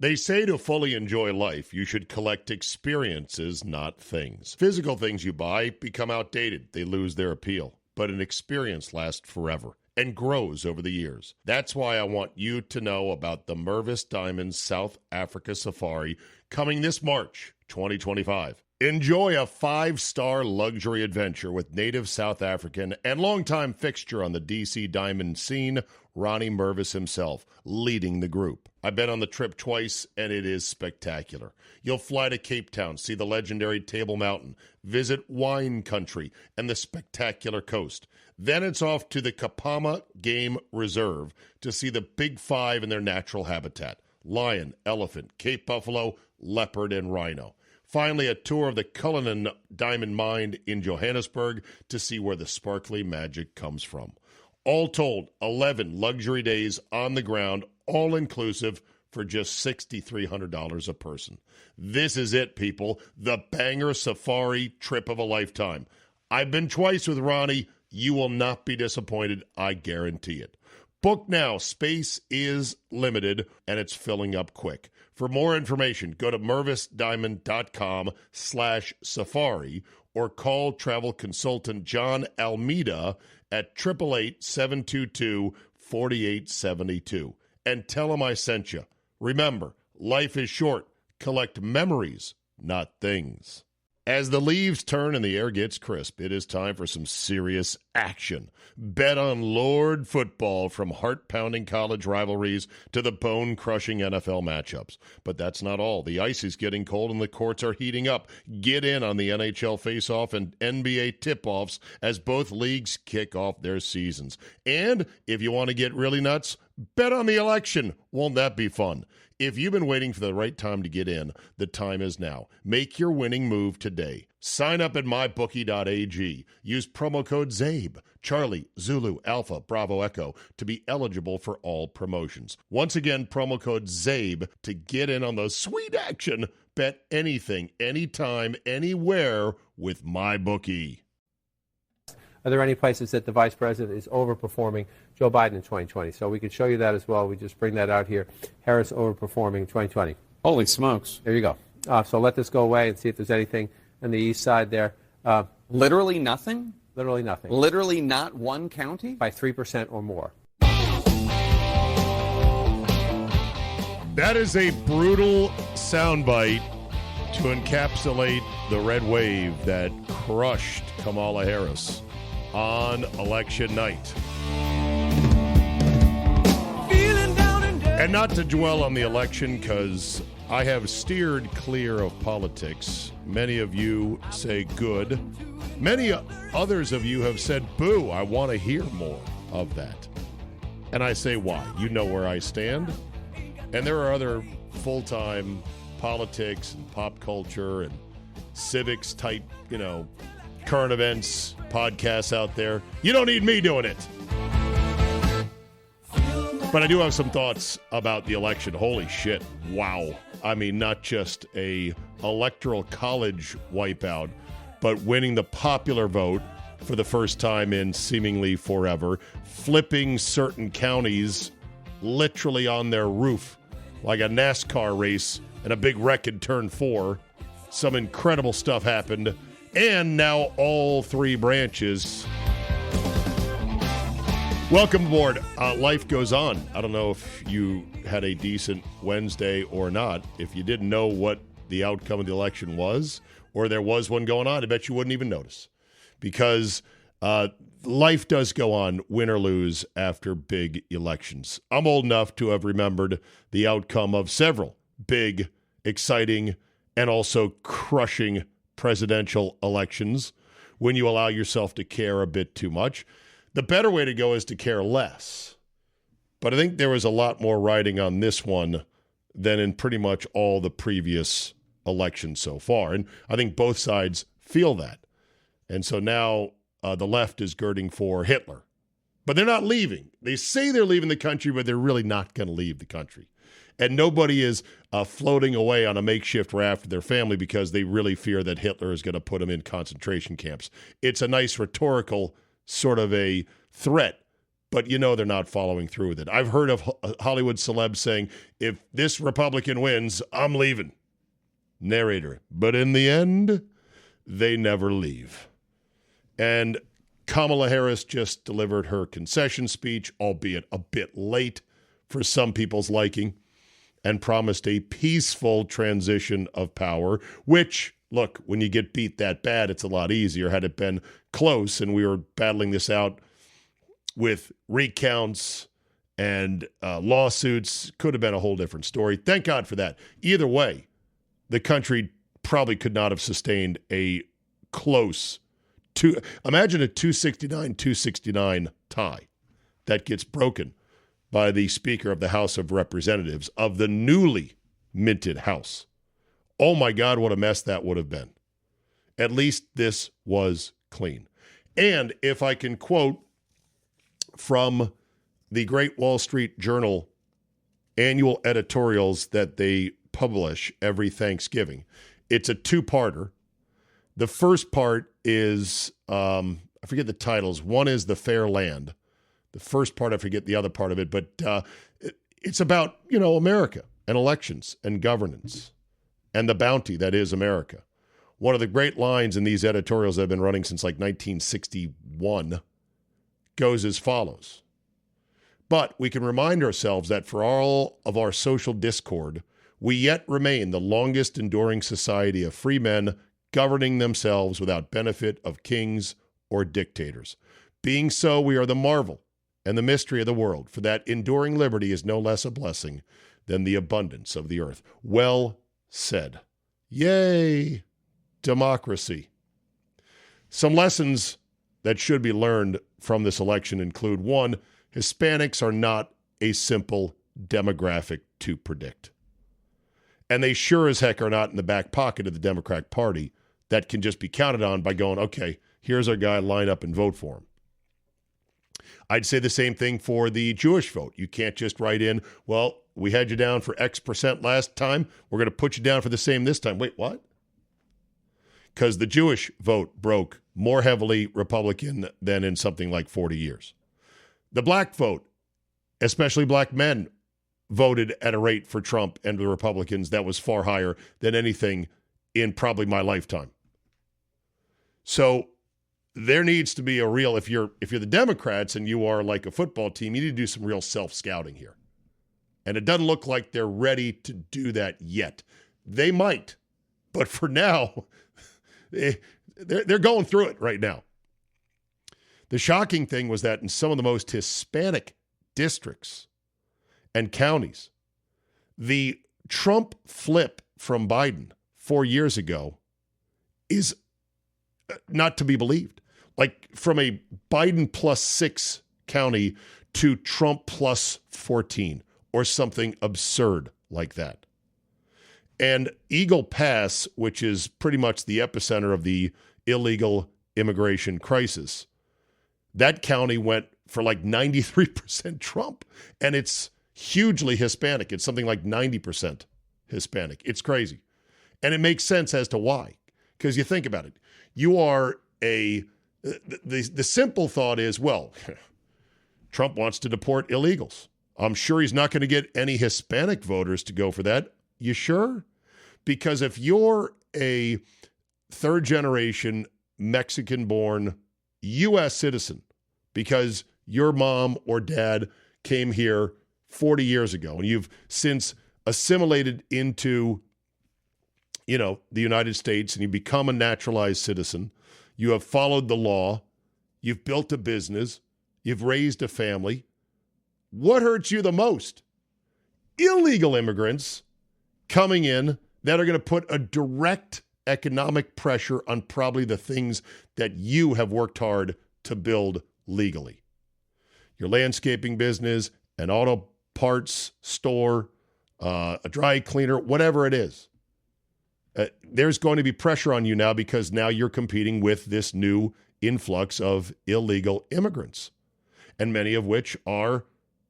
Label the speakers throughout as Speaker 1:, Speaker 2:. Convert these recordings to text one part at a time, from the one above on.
Speaker 1: They say to fully enjoy life, you should collect experiences, not things. Physical things you buy become outdated. They lose their appeal. But an experience lasts forever and grows over the years. That's why I want you to know about the Mervis Diamonds South Africa Safari coming this March 2025. Enjoy a 5-star luxury adventure with native South African and longtime fixture on the DC diamond scene, Ronnie Mervis himself, leading the group. I've been on the trip twice, and it is spectacular. You'll fly to Cape Town, see the legendary Table Mountain, visit wine country and the spectacular coast. Then it's off to the Kapama Game Reserve to see the Big Five in their natural habitat: lion, elephant, Cape buffalo, leopard, and rhino. Finally, a tour of the Cullinan Diamond Mine in Johannesburg to see where the sparkly magic comes from. All told, 11 luxury days on the ground, all-inclusive, for just $6,300 a person. This is it, people. The banger safari trip of a lifetime. I've been twice with Ronnie. You will not be disappointed. I guarantee it. Book now. Space is limited, and it's filling up quick. For more information, go to mervisdiamond.com/safari or call travel consultant John Almeida at 888-722-4872 and tell him I sent you. Remember, life is short. Collect memories, not things. As the leaves turn and the air gets crisp, it is time for some serious action. Bet on Lord football, from heart-pounding college rivalries to the bone-crushing NFL matchups. But that's not all. The ice is getting cold and the courts are heating up. Get in on the NHL face-off and NBA tip-offs as both leagues kick off their seasons. And if you want to get really nuts, bet on the election. Won't that be fun? If you've been waiting for the right time to get in, the time is now. Make your winning move today. Sign up at mybookie.ag. Use promo code ZABE, Charlie, Zulu, Alpha, Bravo, Echo, to be eligible for all promotions. Once again, promo code ZABE to get in on the sweet action. Bet anything, anytime, anywhere with MyBookie.
Speaker 2: Are there any places that the vice president is overperforming Joe Biden in 2020? So we could show you that as well. We just bring that out here. Harris overperforming in 2020.
Speaker 3: Holy smokes.
Speaker 2: There you go. So let this go away and see if there's anything on the east side there.
Speaker 3: Literally nothing?
Speaker 2: Literally nothing.
Speaker 3: Literally not one county?
Speaker 2: By 3% or more.
Speaker 1: That is a brutal soundbite to encapsulate the red wave that crushed Kamala Harris on election night. And not to dwell on the election, because I have steered clear of politics. Many of you say good. Many others of you have said boo. I want to hear more of that. And I say why. You know where I stand. And there are other full-time politics and pop culture and civics type, current events podcasts out there. You don't need me doing it. But I do have some thoughts about the election. Holy shit. Wow. I mean, not just a electoral college wipeout, but winning the popular vote for the first time in seemingly forever, flipping certain counties literally on their roof like a NASCAR race and a big wreck in turn 4. Some incredible stuff happened. And now all three branches. Welcome aboard. Life goes on. I don't know if you had a decent Wednesday or not. If you didn't know what the outcome of the election was, or there was one going on, I bet you wouldn't even notice. Because life does go on, win or lose, after big elections. I'm old enough to have remembered the outcome of several big, exciting, and also crushing presidential elections when you allow yourself to care a bit too much. The better way to go is to care less. But I think there was a lot more riding on this one than in pretty much all the previous elections so far. And I think both sides feel that. And so now the left is girding for Hitler. But they're not leaving. They say they're leaving the country, but they're really not going to leave the country. And nobody is floating away on a makeshift raft with their family because they really fear that Hitler is going to put them in concentration camps. It's a nice rhetorical sort of a threat but they're not following through with it. I've heard of Hollywood celebs saying, if this Republican wins, I'm leaving. Narrator. But in the end, they never leave. And Kamala Harris just delivered her concession speech, albeit a bit late for some people's liking, and promised a peaceful transition of power, which, look, when you get beat that bad, it's a lot easier. Had it been close and we were battling this out with recounts and lawsuits, could have been a whole different story. Thank God for that. Either way, the country probably could not have sustained a close imagine a 269-269 tie that gets broken by the Speaker of the House of Representatives of the newly minted House. Oh my God, what a mess that would have been. At least this was clean. And if I can quote from the Great Wall Street Journal annual editorials that they publish every Thanksgiving, it's a two-parter. The first part is, I forget the titles. One is The Fair Land. The first part, I forget the other part of it, but it's about, America and elections and governance and the bounty that is America. One of the great lines in these editorials that have been running since like 1961 goes as follows. But we can remind ourselves that for all of our social discord, we yet remain the longest enduring society of free men governing themselves without benefit of kings or dictators. Being so, we are the marvel and the mystery of the world, for that enduring liberty is no less a blessing than the abundance of the earth. Well said. Yay, democracy. Some lessons that should be learned from this election include, one, Hispanics are not a simple demographic to predict. And they sure as heck are not in the back pocket of the Democratic Party that can just be counted on by going, okay, here's our guy, line up and vote for him. I'd say the same thing for the Jewish vote. You can't just write in, well, we had you down for X percent last time. We're going to put you down for the same this time. Wait, what? Because the Jewish vote broke more heavily Republican than in something like 40 years. The black vote, especially black men, voted at a rate for Trump and the Republicans that was far higher than anything in probably my lifetime. So there needs to be a real, if you're the Democrats and you are like a football team, you need to do some real self-scouting here. And it doesn't look like they're ready to do that yet. They might, but for now, they're going through it right now. The shocking thing was that in some of the most Hispanic districts and counties, the Trump flip from Biden 4 years ago is not to be believed. Like from a Biden +6 county to Trump +14 or something absurd like that. And Eagle Pass, which is pretty much the epicenter of the illegal immigration crisis, that county went for like 93% Trump, and it's hugely Hispanic. It's something like 90% Hispanic. It's crazy. And it makes sense as to why. Because you think about it. You are the simple thought is, well, Trump wants to deport illegals. I'm sure he's not going to get any Hispanic voters to go for that. You sure? Because if you're a third-generation Mexican-born U.S. citizen, because your mom or dad came here 40 years ago and you've since assimilated into, the United States and you become a naturalized citizen, you have followed the law, you've built a business, you've raised a family, what hurts you the most? Illegal immigrants coming in that are going to put a direct economic pressure on probably the things that you have worked hard to build legally. Your landscaping business, an auto parts store, a dry cleaner, whatever it is. There's going to be pressure on you now because now you're competing with this new influx of illegal immigrants, and many of which are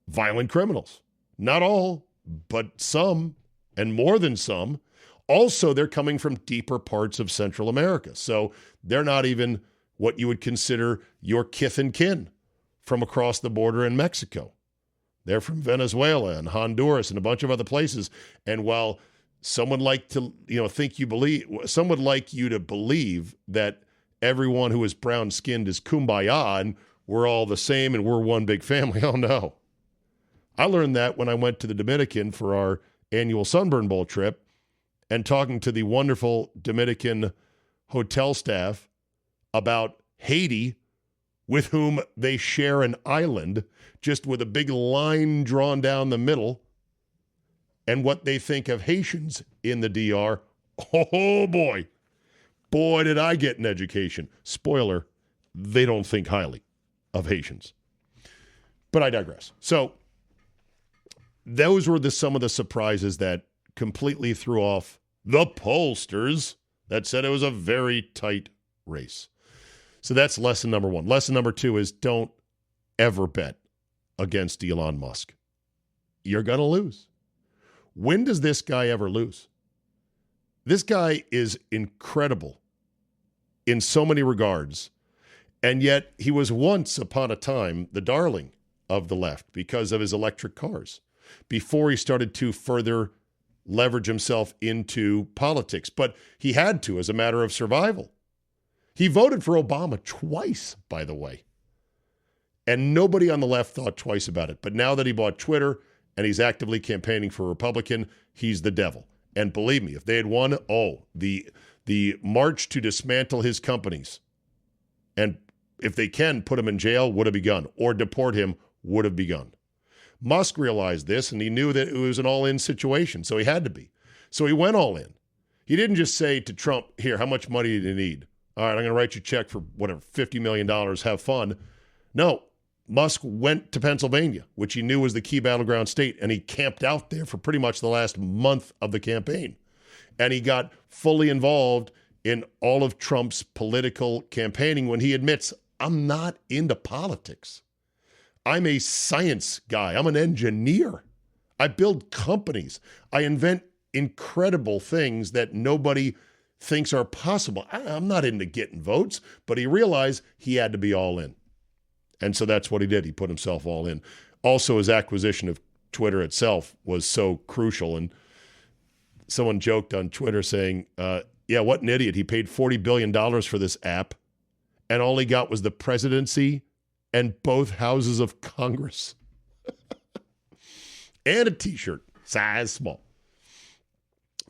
Speaker 1: violent criminals. Not all, but some, and more than some. Also, they're coming from deeper parts of Central America. So they're not even what you would consider your kith and kin from across the border in Mexico. They're from Venezuela and Honduras and a bunch of other places. And while some would like to, some would like you to believe that everyone who is brown-skinned is kumbaya and we're all the same and we're one big family. Oh, no. I learned that when I went to the Dominican for our annual Sunburn Bowl trip and talking to the wonderful Dominican hotel staff about Haiti, with whom they share an island, just with a big line drawn down the middle, and what they think of Haitians in the DR. Oh, boy. Boy, did I get an education. Spoiler, they don't think highly of Haitians. But I digress. So those were some of the surprises that completely threw off the pollsters that said it was a very tight race. So that's lesson number one. Lesson number two is don't ever bet against Elon Musk. You're going to lose. When does this guy ever lose? This guy is incredible in so many regards, and yet he was once upon a time the darling of the left because of his electric cars before he started to further leverage himself into politics. But he had to as a matter of survival. He voted for Obama twice, by the way. And nobody on the left thought twice about it. But now that he bought Twitter and he's actively campaigning for a Republican, he's the devil. And believe me, if they had won, the march to dismantle his companies and if they can put him in jail would have begun, or deport him would have begun. Musk realized this, and he knew that it was an all-in situation, so he had to be. So he went all in. He didn't just say to Trump, here, how much money do you need? All right, I'm going to write you a check for whatever, $50 million, have fun. No, Musk went to Pennsylvania, which he knew was the key battleground state, and he camped out there for pretty much the last month of the campaign. And he got fully involved in all of Trump's political campaigning when he admits, I'm not into politics. I'm a science guy. I'm an engineer. I build companies. I invent incredible things that nobody thinks are possible. I'm not into getting votes, but he realized he had to be all in. And so that's what he did. He put himself all in. Also, his acquisition of Twitter itself was so crucial. And someone joked on Twitter saying, yeah, what an idiot. He paid $40 billion for this app, and all he got was the presidency and both houses of Congress. And a T-shirt, size small.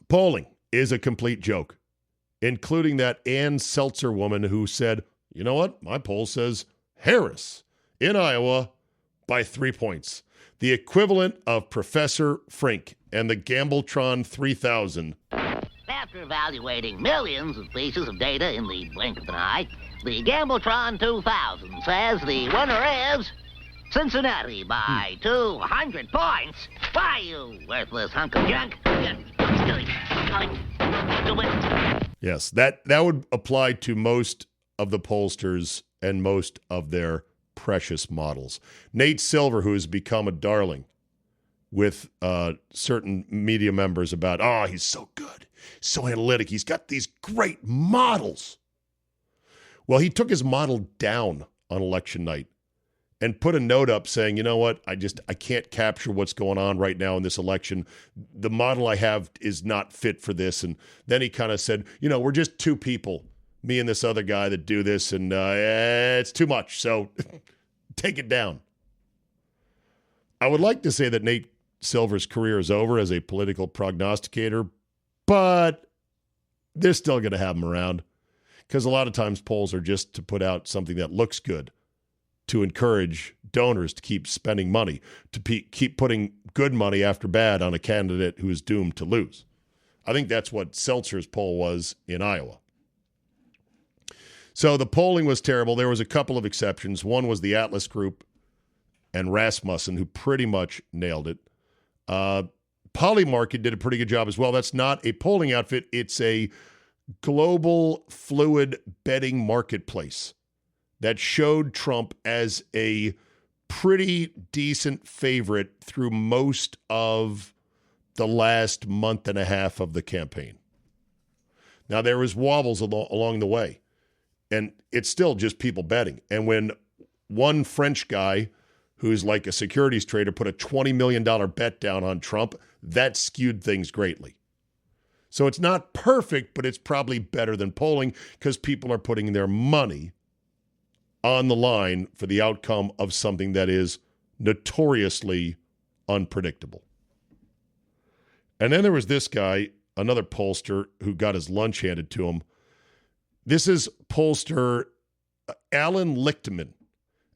Speaker 1: Polling is a complete joke, including that Ann Seltzer woman who said, you know what? My poll says Harris in Iowa by 3 points. The equivalent of Professor Frink and the Gambletron 3000.
Speaker 4: After evaluating millions of pieces of data in the blink of an eye, the Gambletron 2000 says the winner is Cincinnati by 200 points. Why, you worthless hunk of junk.
Speaker 1: Yes, that would apply to most of the pollsters and most of their precious models. Nate Silver, who has become a darling with certain media members about, he's so good, so analytic, he's got these great models. Well, he took his model down on election night and put a note up saying, you know what, I can't capture what's going on right now in this election. The model I have is not fit for this. And then he kind of said, we're just two people, me and this other guy that do this, and it's too much, so take it down. I would like to say that Nate Silver's career is over as a political prognosticator, but they're still going to have him around because a lot of times polls are just to put out something that looks good, to encourage donors to keep spending money, to keep putting good money after bad on a candidate who is doomed to lose. I think that's what Seltzer's poll was in Iowa. So the polling was terrible. There was a couple of exceptions. One was the Atlas Group and Rasmussen, who pretty much nailed it. Polymarket did a pretty good job as well. That's not a polling outfit. It's a global fluid betting marketplace that showed Trump as a pretty decent favorite through most of the last month and a half of the campaign. Now, there was wobbles along the way, and it's still just people betting. And when one French guy who's like a securities trader put a $20 million bet down on Trump. That skewed things greatly. So it's not perfect, but it's probably better than polling because people are putting their money on the line for the outcome of something that is notoriously unpredictable. And then there was this guy, another pollster, who got his lunch handed to him. This is pollster Alan Lichtman,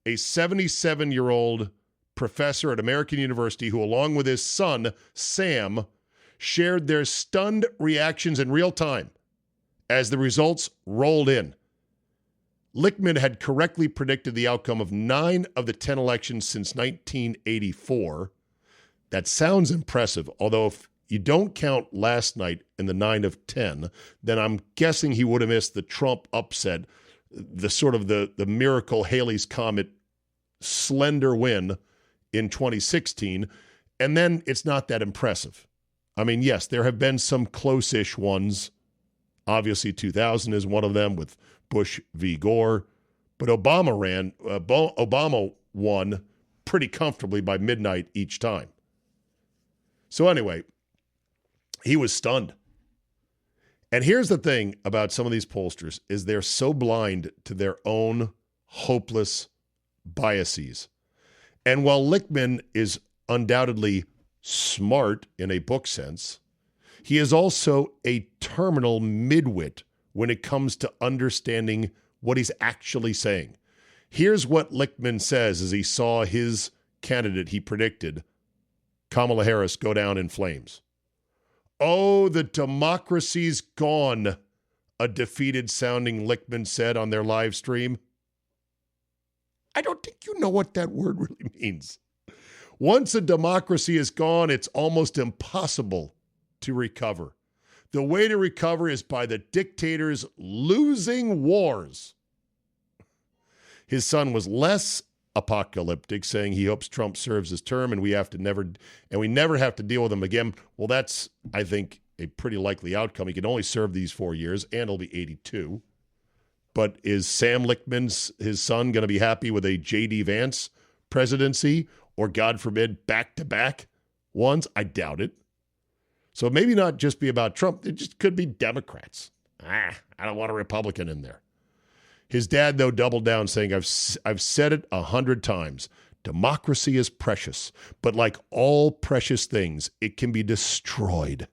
Speaker 1: a 77-year-old professor at American University who, along with his son, Sam, shared their stunned reactions in real time as the results rolled in. Lichtman had correctly predicted the outcome of 9 of the 10 elections since 1984. That sounds impressive, although if you don't count last night in the 9 of 10, then I'm guessing he would have missed the Trump upset, the sort of the miracle Haley's Comet slender win in 2016, and then it's not that impressive. I mean, yes, there have been some close-ish ones. Obviously, 2000 is one of them with Bush v. Gore, but Obama won pretty comfortably by midnight each time. So anyway, he was stunned. And here's the thing about some of these pollsters is they're so blind to their own hopeless biases. And while Lichtman is undoubtedly smart in a book sense, he is also a terminal midwit when it comes to understanding what he's actually saying. Here's what Lichtman says as he saw his candidate he predicted, Kamala Harris, go down in flames. "Oh, the democracy's gone," a defeated-sounding Lichtman said on their live stream. I don't think you know what that word really means. Once a democracy is gone, it's almost impossible to recover. The way to recover is by the dictators losing wars. His son was less apocalyptic, saying he hopes Trump serves his term and we never have to deal with him again. Well, that's, I think, a pretty likely outcome. He can only serve these 4 years, and he'll be 82. But is Sam Lichtman's, his son, going to be happy with a J.D. Vance presidency or, God forbid, back-to-back ones? I doubt it. So maybe not just be about Trump. It just could be Democrats. I don't want a Republican in there. His dad, though, doubled down, saying, I've said it 100 times. Democracy is precious, but like all precious things, it can be destroyed,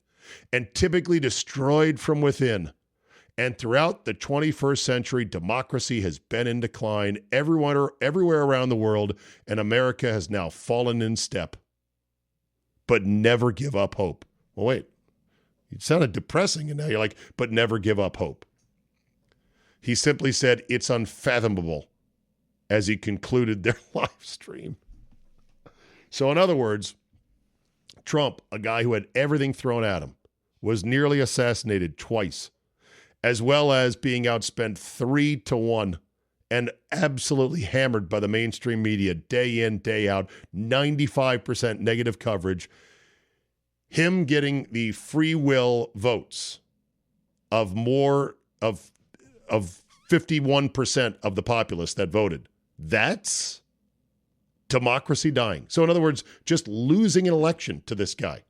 Speaker 1: and typically destroyed from within. And throughout the 21st century, democracy has been in decline everywhere around the world, and America has now fallen in step. But never give up hope. Well, wait, it sounded depressing, and now you're like, but never give up hope. He simply said, it's unfathomable, as he concluded their live stream. So in other words, Trump, a guy who had everything thrown at him, was nearly assassinated twice, as well as being outspent 3-1 and absolutely hammered by the mainstream media day in, day out, 95% negative coverage. Him getting the free will votes of 51% of the populace that voted. That's democracy dying. So in other words, just losing an election to this guy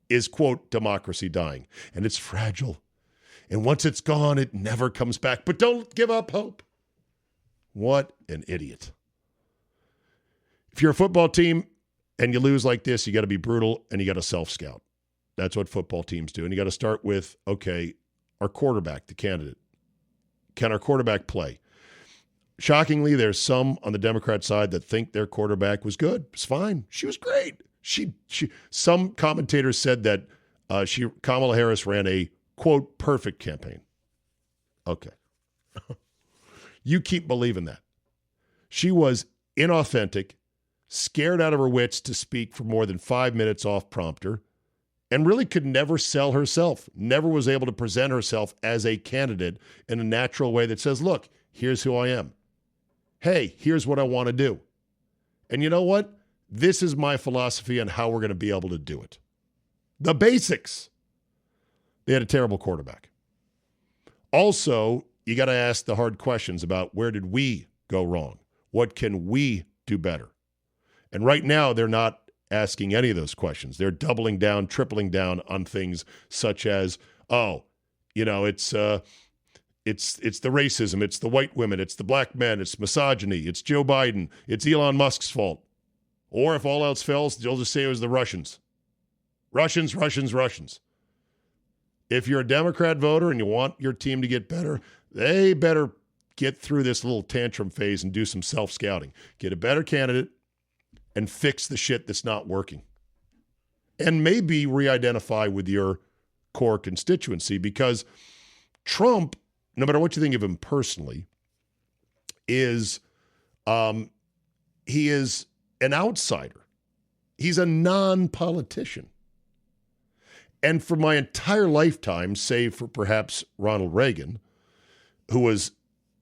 Speaker 1: is, quote, democracy dying. And it's fragile. And once it's gone, it never comes back. But don't give up hope. What an idiot. If you're a football team and you lose like this, you got to be brutal and you got to self-scout. That's what football teams do. And you got to start with, okay, our quarterback, the candidate. Can our quarterback play? Shockingly, there's some on the Democrat side that think their quarterback was good. It's fine. She was great. Some commentators said that Kamala Harris ran a, quote, perfect campaign. Okay. You keep believing that. She was inauthentic, scared out of her wits to speak for more than 5 minutes off prompter, and really could never sell herself, never was able to present herself as a candidate in a natural way that says, look, here's who I am. Hey, here's what I want to do. And you know what? This is my philosophy on how we're going to be able to do it. The basics. They had a terrible quarterback. Also, you got to ask the hard questions about where did we go wrong? What can we do better? And right now, they're not asking any of those questions. They're doubling down, tripling down on things such as, it's the racism, it's the white women, it's the black men, it's misogyny, it's Joe Biden, it's Elon Musk's fault. Or if all else fails, they'll just say it was the Russians. Russians, Russians, Russians. If you're a Democrat voter and you want your team to get better, they better get through this little tantrum phase and do some self-scouting. Get a better candidate and fix the shit that's not working. And maybe re-identify with your core constituency, because Trump, no matter what you think of him personally, is he is an outsider. He's a non-politician. And for my entire lifetime, save for perhaps Ronald Reagan, who was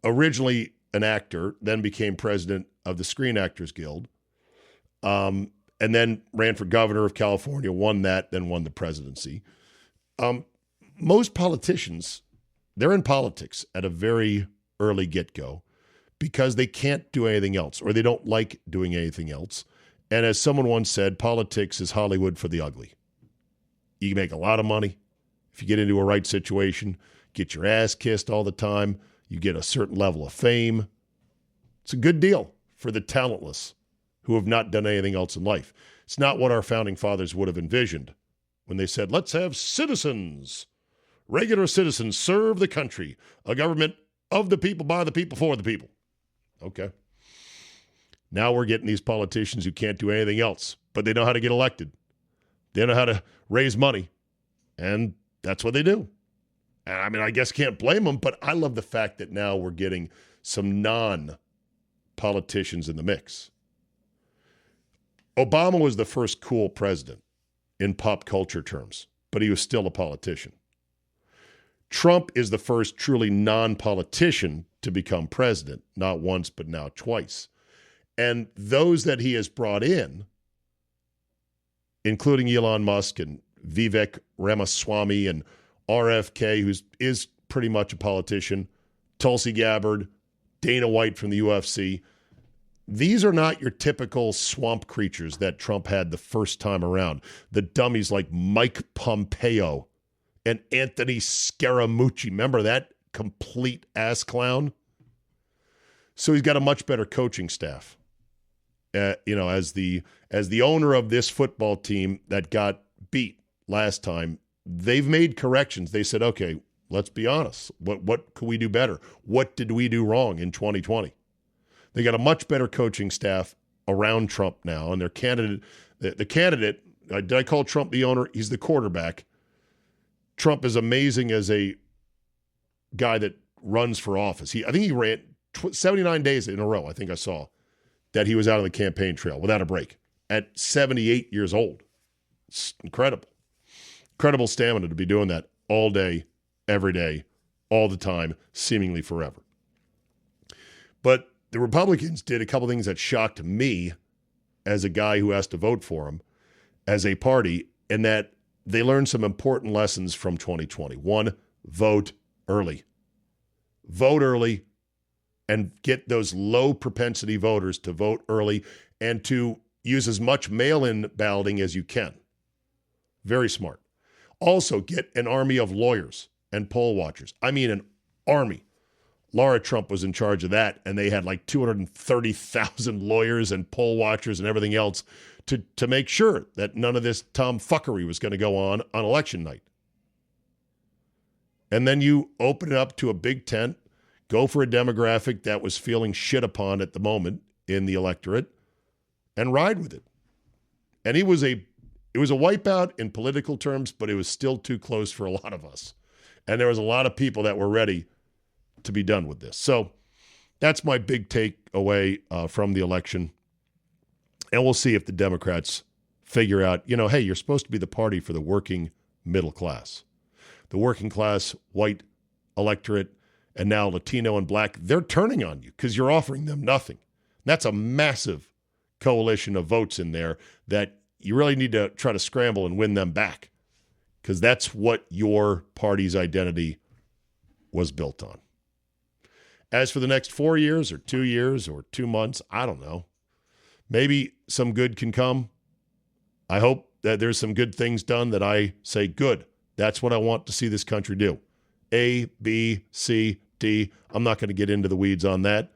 Speaker 1: originally an actor, then became president of the Screen Actors Guild, and then ran for governor of California, won that, then won the presidency. Most politicians, they're in politics at a very early get-go because they can't do anything else, or they don't like doing anything else. And as someone once said, politics is Hollywood for the ugly. You can make a lot of money if you get into a right situation, get your ass kissed all the time, you get a certain level of fame. It's a good deal for the talentless who have not done anything else in life. It's not what our founding fathers would have envisioned when they said, let's have citizens, regular citizens, serve the country, a government of the people, by the people, for the people. Okay. Now we're getting these politicians who can't do anything else, but they know how to get elected. They know how to raise money, and that's what they do. And I mean, I guess can't blame them, but I love the fact that now we're getting some non-politicians in the mix. Obama was the first cool president in pop culture terms, but he was still a politician. Trump is the first truly non-politician to become president, not once, but now twice. And those that he has brought in, including Elon Musk and Vivek Ramaswamy and RFK, who is pretty much a politician, Tulsi Gabbard, Dana White from the UFC, these are not your typical swamp creatures that Trump had the first time around. The dummies like Mike Pompeo and Anthony Scaramucci. Remember that complete ass clown? So he's got a much better coaching staff. As the owner of this football team that got beat last time, they've made corrections. They said, okay, let's be honest. What could we do better? What did we do wrong in 2020? They got a much better coaching staff around Trump now, and their candidate, the candidate, did I call Trump the owner? He's the quarterback. Trump is amazing as a guy that runs for office. I think he ran 79 days in a row, I think I saw, that he was out on the campaign trail without a break at 78 years old. It's incredible. Incredible stamina to be doing that all day, every day, all the time, seemingly forever. But the Republicans did a couple things that shocked me as a guy who has to vote for them as a party, in that they learned some important lessons from 2020. One, vote early. Vote early and get those low propensity voters to vote early and to use as much mail-in balloting as you can. Very smart. Also, get an army of lawyers and poll watchers. I mean, an army. Laura Trump was in charge of that, and they had like 230,000 lawyers and poll watchers and everything else to make sure that none of this tomfuckery was going to go on election night. And then you open it up to a big tent, go for a demographic that was feeling shit upon at the moment in the electorate, and ride with it. And it was a wipeout in political terms, but it was still too close for a lot of us. And there was a lot of people that were ready to be done with this. So that's my big takeaway from the election. And we'll see if the Democrats figure out, hey, you're supposed to be the party for the working middle class. The working class, white electorate, and now Latino and black, they're turning on you because you're offering them nothing. That's a massive coalition of votes in there that you really need to try to scramble and win them back, because that's what your party's identity was built on. As for the next 4 years or 2 years or 2 months, I don't know. Maybe some good can come. I hope that there's some good things done that I say, good. That's what I want to see this country do. A, B, C, D. I'm not going to get into the weeds on that.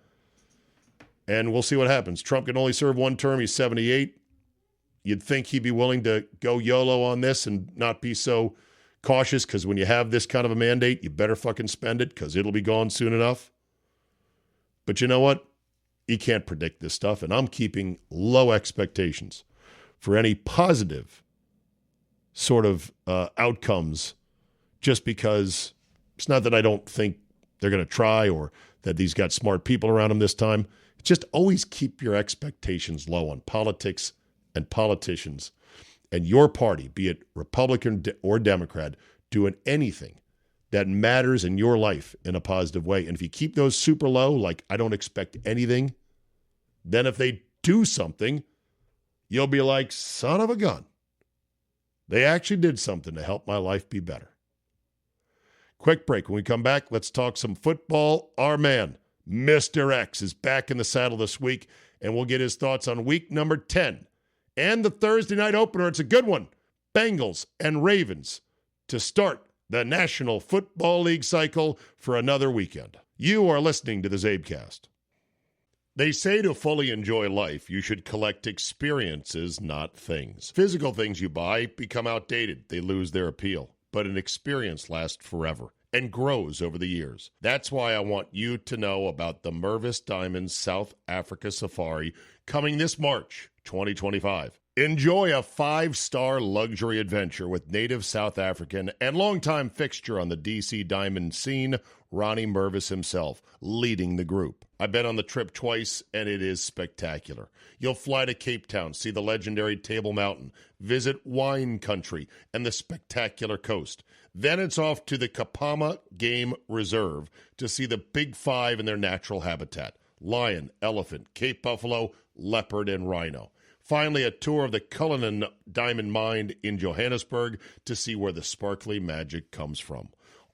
Speaker 1: And we'll see what happens. Trump can only serve one term. He's 78. You'd think he'd be willing to go YOLO on this and not be so cautious, because when you have this kind of a mandate, you better fucking spend it because it'll be gone soon enough. But you know what? You can't predict this stuff, and I'm keeping low expectations for any positive sort of outcomes, just because it's not that I don't think they're going to try or that he's got smart people around him this time. Just always keep your expectations low on politics and politicians and your party, be it Republican or Democrat, doing anything that matters in your life in a positive way. And if you keep those super low, like I don't expect anything, then if they do something, you'll be like, son of a gun. They actually did something to help my life be better. Quick break. When we come back, let's talk some football. Our man, Mr. X, is back in the saddle this week, and we'll get his thoughts on week number 10 and the Thursday night opener. It's a good one. Bengals and Ravens to start the National Football League cycle for another weekend. You are listening to the CzabeCast. They say to fully enjoy life, you should collect experiences, not things. Physical things you buy become outdated. They lose their appeal. But an experience lasts forever and grows over the years. That's why I want you to know about the Mervis Diamonds South Africa Safari coming this March 2025. Enjoy a 5-star luxury adventure with native South African and longtime fixture on the DC diamond scene, Ronnie Mervis himself, leading the group. I've been on the trip twice, and it is spectacular. You'll fly to Cape Town, see the legendary Table Mountain, visit wine country and the spectacular coast. Then it's off to the Kapama Game Reserve to see the Big Five in their natural habitat: lion, elephant, Cape buffalo, leopard, and rhino. Finally, a tour of the Cullinan Diamond Mine in Johannesburg to see where the sparkly magic comes from.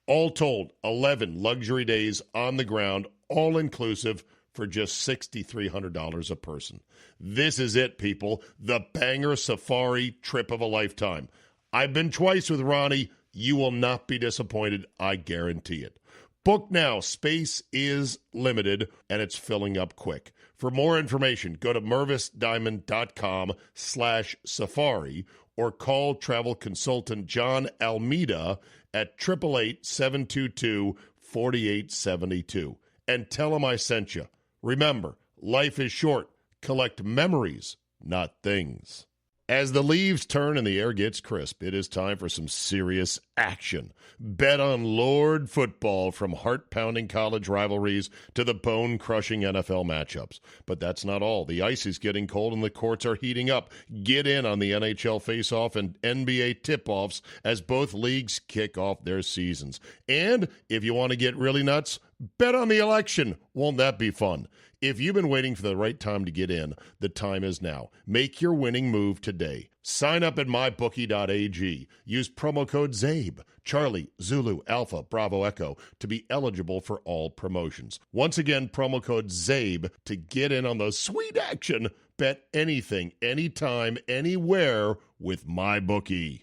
Speaker 1: All told, 11 luxury days on the ground, all-inclusive, for just $6,300 a person. This is it, people. The banger safari trip of a lifetime. I've been twice with Ronnie. You will not be disappointed. I guarantee it. Book now. Space is limited, and it's filling up quick. For more information, go to mervisdiamond.com/safari or call travel consultant John Almeida at 888-722-4872 and tell him I sent you. Remember, life is short. Collect memories, not things. As the leaves turn and the air gets crisp, it is time for some serious action. Bet on Lord football, from heart-pounding college rivalries to the bone-crushing NFL matchups. But that's not all. The ice is getting cold and the courts are heating up. Get in on the NHL face-off and NBA tip-offs as both leagues kick off their seasons. And if you want to get really nuts, bet on the election. Won't that be fun? If you've been waiting for the right time to get in, the time is now. Make your winning move today. Sign up at mybookie.ag. Use promo code CZABE, Charlie, Zulu, Alpha, Bravo, Echo, to be eligible for all promotions. Once again, promo code CZABE to get in on the sweet action. Bet anything, anytime, anywhere with MyBookie.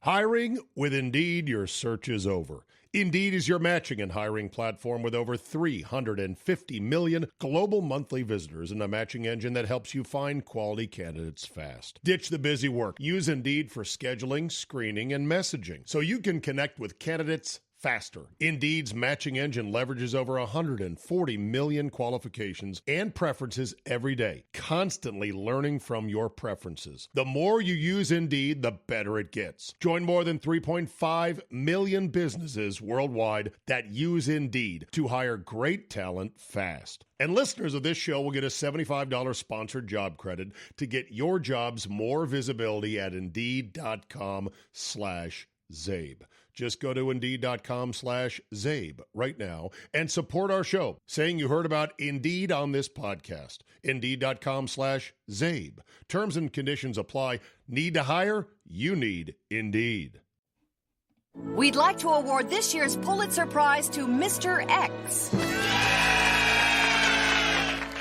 Speaker 1: Hiring with Indeed, your search is over. Indeed is your matching and hiring platform with over 350 million global monthly visitors and a matching engine that helps you find quality candidates fast. Ditch the busy work. Use Indeed for scheduling, screening, and messaging so you can connect with candidates faster. Indeed's matching engine leverages over 140 million qualifications and preferences every day, constantly learning from your preferences. The more you use Indeed, the better it gets. Join more than 3.5 million businesses worldwide that use Indeed to hire great talent fast. And listeners of this show will get a $75 sponsored job credit to get your jobs more visibility at Indeed.com/Zabe. Just go to Indeed.com/Zabe right now and support our show, saying you heard about Indeed on this podcast. Indeed.com/Zabe. Terms and conditions apply. Need to hire? You need Indeed.
Speaker 5: We'd like to award this year's Pulitzer Prize to Mr. X.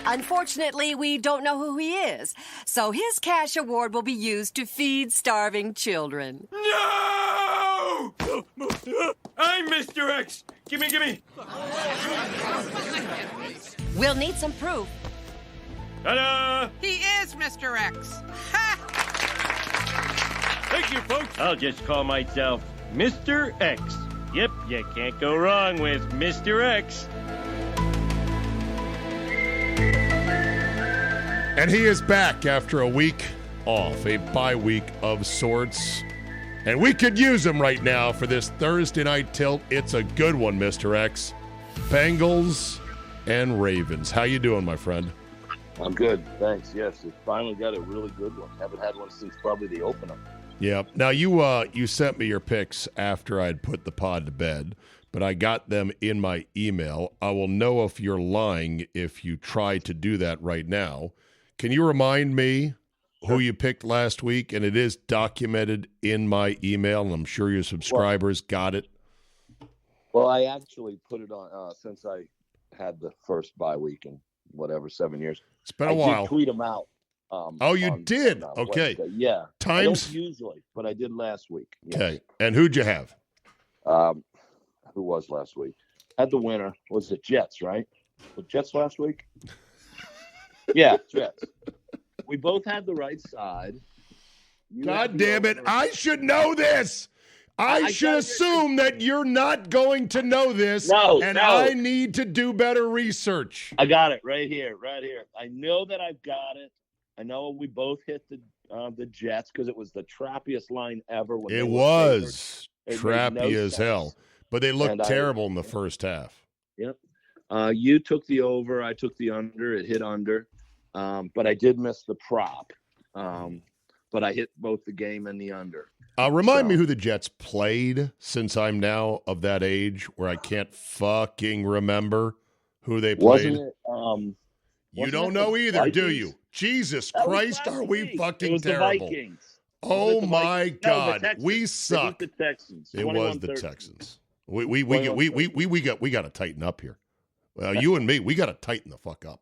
Speaker 5: Unfortunately, we don't know who he is, so his cash award will be used to feed starving children.
Speaker 6: No! I'm Mr. X! Gimme!
Speaker 5: We'll need some proof.
Speaker 6: Ta-da!
Speaker 7: He is Mr. X.
Speaker 6: Thank you, folks. I'll just call myself Mr. X. Yep, you can't go wrong with Mr. X.
Speaker 1: And he is back after a week off, a bye week of sorts. And we could use him right now for this Thursday night tilt. It's a good one, Mr. X. Bengals and Ravens. How you doing, my friend?
Speaker 8: I'm good, thanks. Yes, it finally got a really good one. Haven't had one since probably the opener.
Speaker 1: Yeah. Now, you sent me your picks after I'd put the pod to bed, but I got them in my email. I will know if you're lying if you try to do that right now. Can you remind me who you picked last week? And it is documented in my email, and I'm sure your subscribers got it.
Speaker 8: Well, I actually put it on since I had the first bye week in 7 years.
Speaker 1: It's been a while.
Speaker 8: I did tweet them out.
Speaker 1: You did? Okay.
Speaker 8: Wednesday. Yeah.
Speaker 1: Times?
Speaker 8: I don't usually, but I did last week. Yes.
Speaker 1: Okay. And who'd you have?
Speaker 8: Who was last week? Had the winner. Was it Jets, right? Was Jets last week? Yeah, Jets. We both had the right side.
Speaker 1: God damn it. I should know this. I should assume that you're not going to know this.
Speaker 8: No.
Speaker 1: I need to do better research.
Speaker 8: I got it right here. I know that I've got it. I know we both hit the Jets because it was the trappiest line ever.
Speaker 1: It was trappy as hell. But they looked terrible in the first half.
Speaker 8: Yep. You took the over. I took the under. It hit under. But I did miss the prop. But I hit both the game and the under.
Speaker 1: Remind me who the Jets played, since I'm now of that age where I can't fucking remember who they played. You don't know either,
Speaker 8: Vikings?
Speaker 1: Do you? Jesus Christ, are we fucking
Speaker 8: it was
Speaker 1: terrible?
Speaker 8: The Vikings.
Speaker 1: Oh my God,
Speaker 8: no,
Speaker 1: we suck.
Speaker 8: It was the Texans.
Speaker 1: It was the Texans. We got to tighten up here. Well, you and me, we got to tighten the fuck up.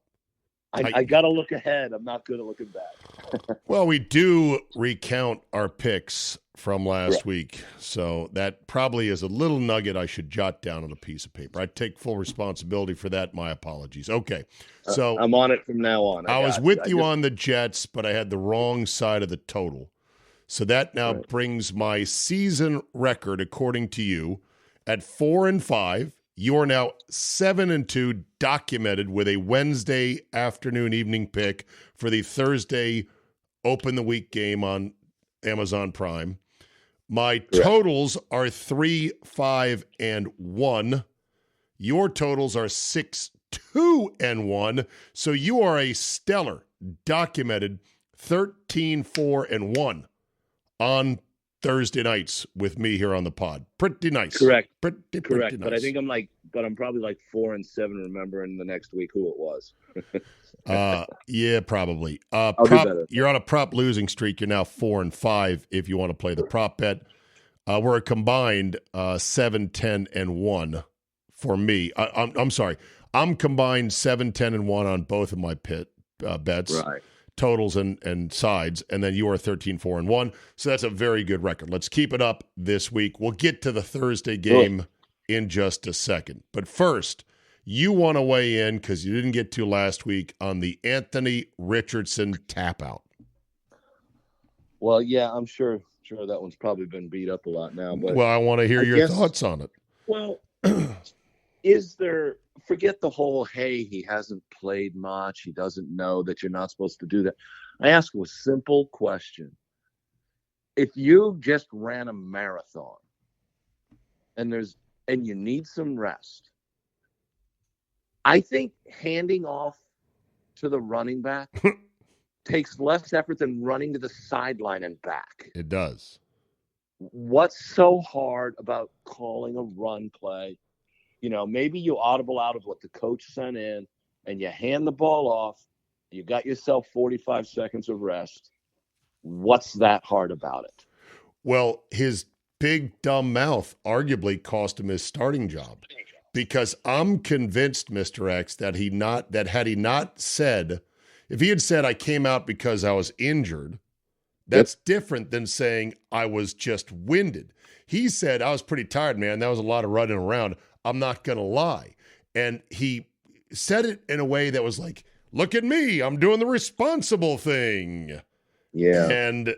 Speaker 8: I got to look ahead. I'm not good at looking back.
Speaker 1: Well, we do recount our picks from last week, so that probably is a little nugget I should jot down on a piece of paper. I take full responsibility for that. My apologies. Okay, so
Speaker 8: I'm on it from now on.
Speaker 1: I was with you on the Jets, but I had the wrong side of the total. So that now brings my season record, according to you, at 4-5. You are now 7-2, documented with a Wednesday afternoon evening pick for the Thursday open the week game on Amazon Prime. My totals are 3, 5, and 1. Your totals are 6, 2, and 1. So you are a stellar, documented 13, 4, and 1 on Thursday nights with me here on the pod. Pretty nice.
Speaker 8: Correct.
Speaker 1: Pretty
Speaker 8: Correct.
Speaker 1: nice.
Speaker 8: But I think I'm probably like 4 and 7, remembering the next week who it was.
Speaker 1: Yeah, probably.
Speaker 8: I'll do better.
Speaker 1: You're on a prop losing streak. You're now 4-5 if you want to play the prop bet. We're a combined 7, 10, and 1 for me. I'm sorry. I'm combined 7, 10, and 1 on both of my bets.
Speaker 8: Right.
Speaker 1: Totals and sides, and then you are 13, 4, and 1. So that's a very good record. Let's keep it up this week. We'll get to the Thursday game in just a second. But first, you want to weigh in because you didn't get to last week on the Anthony Richardson tap out.
Speaker 8: Well, yeah, I'm sure that one's probably been beat up a lot now. But
Speaker 1: I want to hear your thoughts on it.
Speaker 8: Well, forget the whole, hey, he hasn't played much, he doesn't know that you're not supposed to do that. I ask you a simple question. If you just ran a marathon and you need some rest, I think handing off to the running back takes less effort than running to the sideline and back.
Speaker 1: It does.
Speaker 8: What's so hard about calling a run play? Maybe you audible out of what the coach sent in and you hand the ball off. You got yourself 45 seconds of rest. What's that hard about it?
Speaker 1: Well, his big dumb mouth arguably cost him his starting job, because I'm convinced, Mr. X, that had he not said, if he had said I came out because I was injured, that's different than saying I was just winded. He said, I was pretty tired, man. That was a lot of running around. I'm not going to lie. And he said it in a way that was like, look at me. I'm doing the responsible thing.
Speaker 8: Yeah.
Speaker 1: And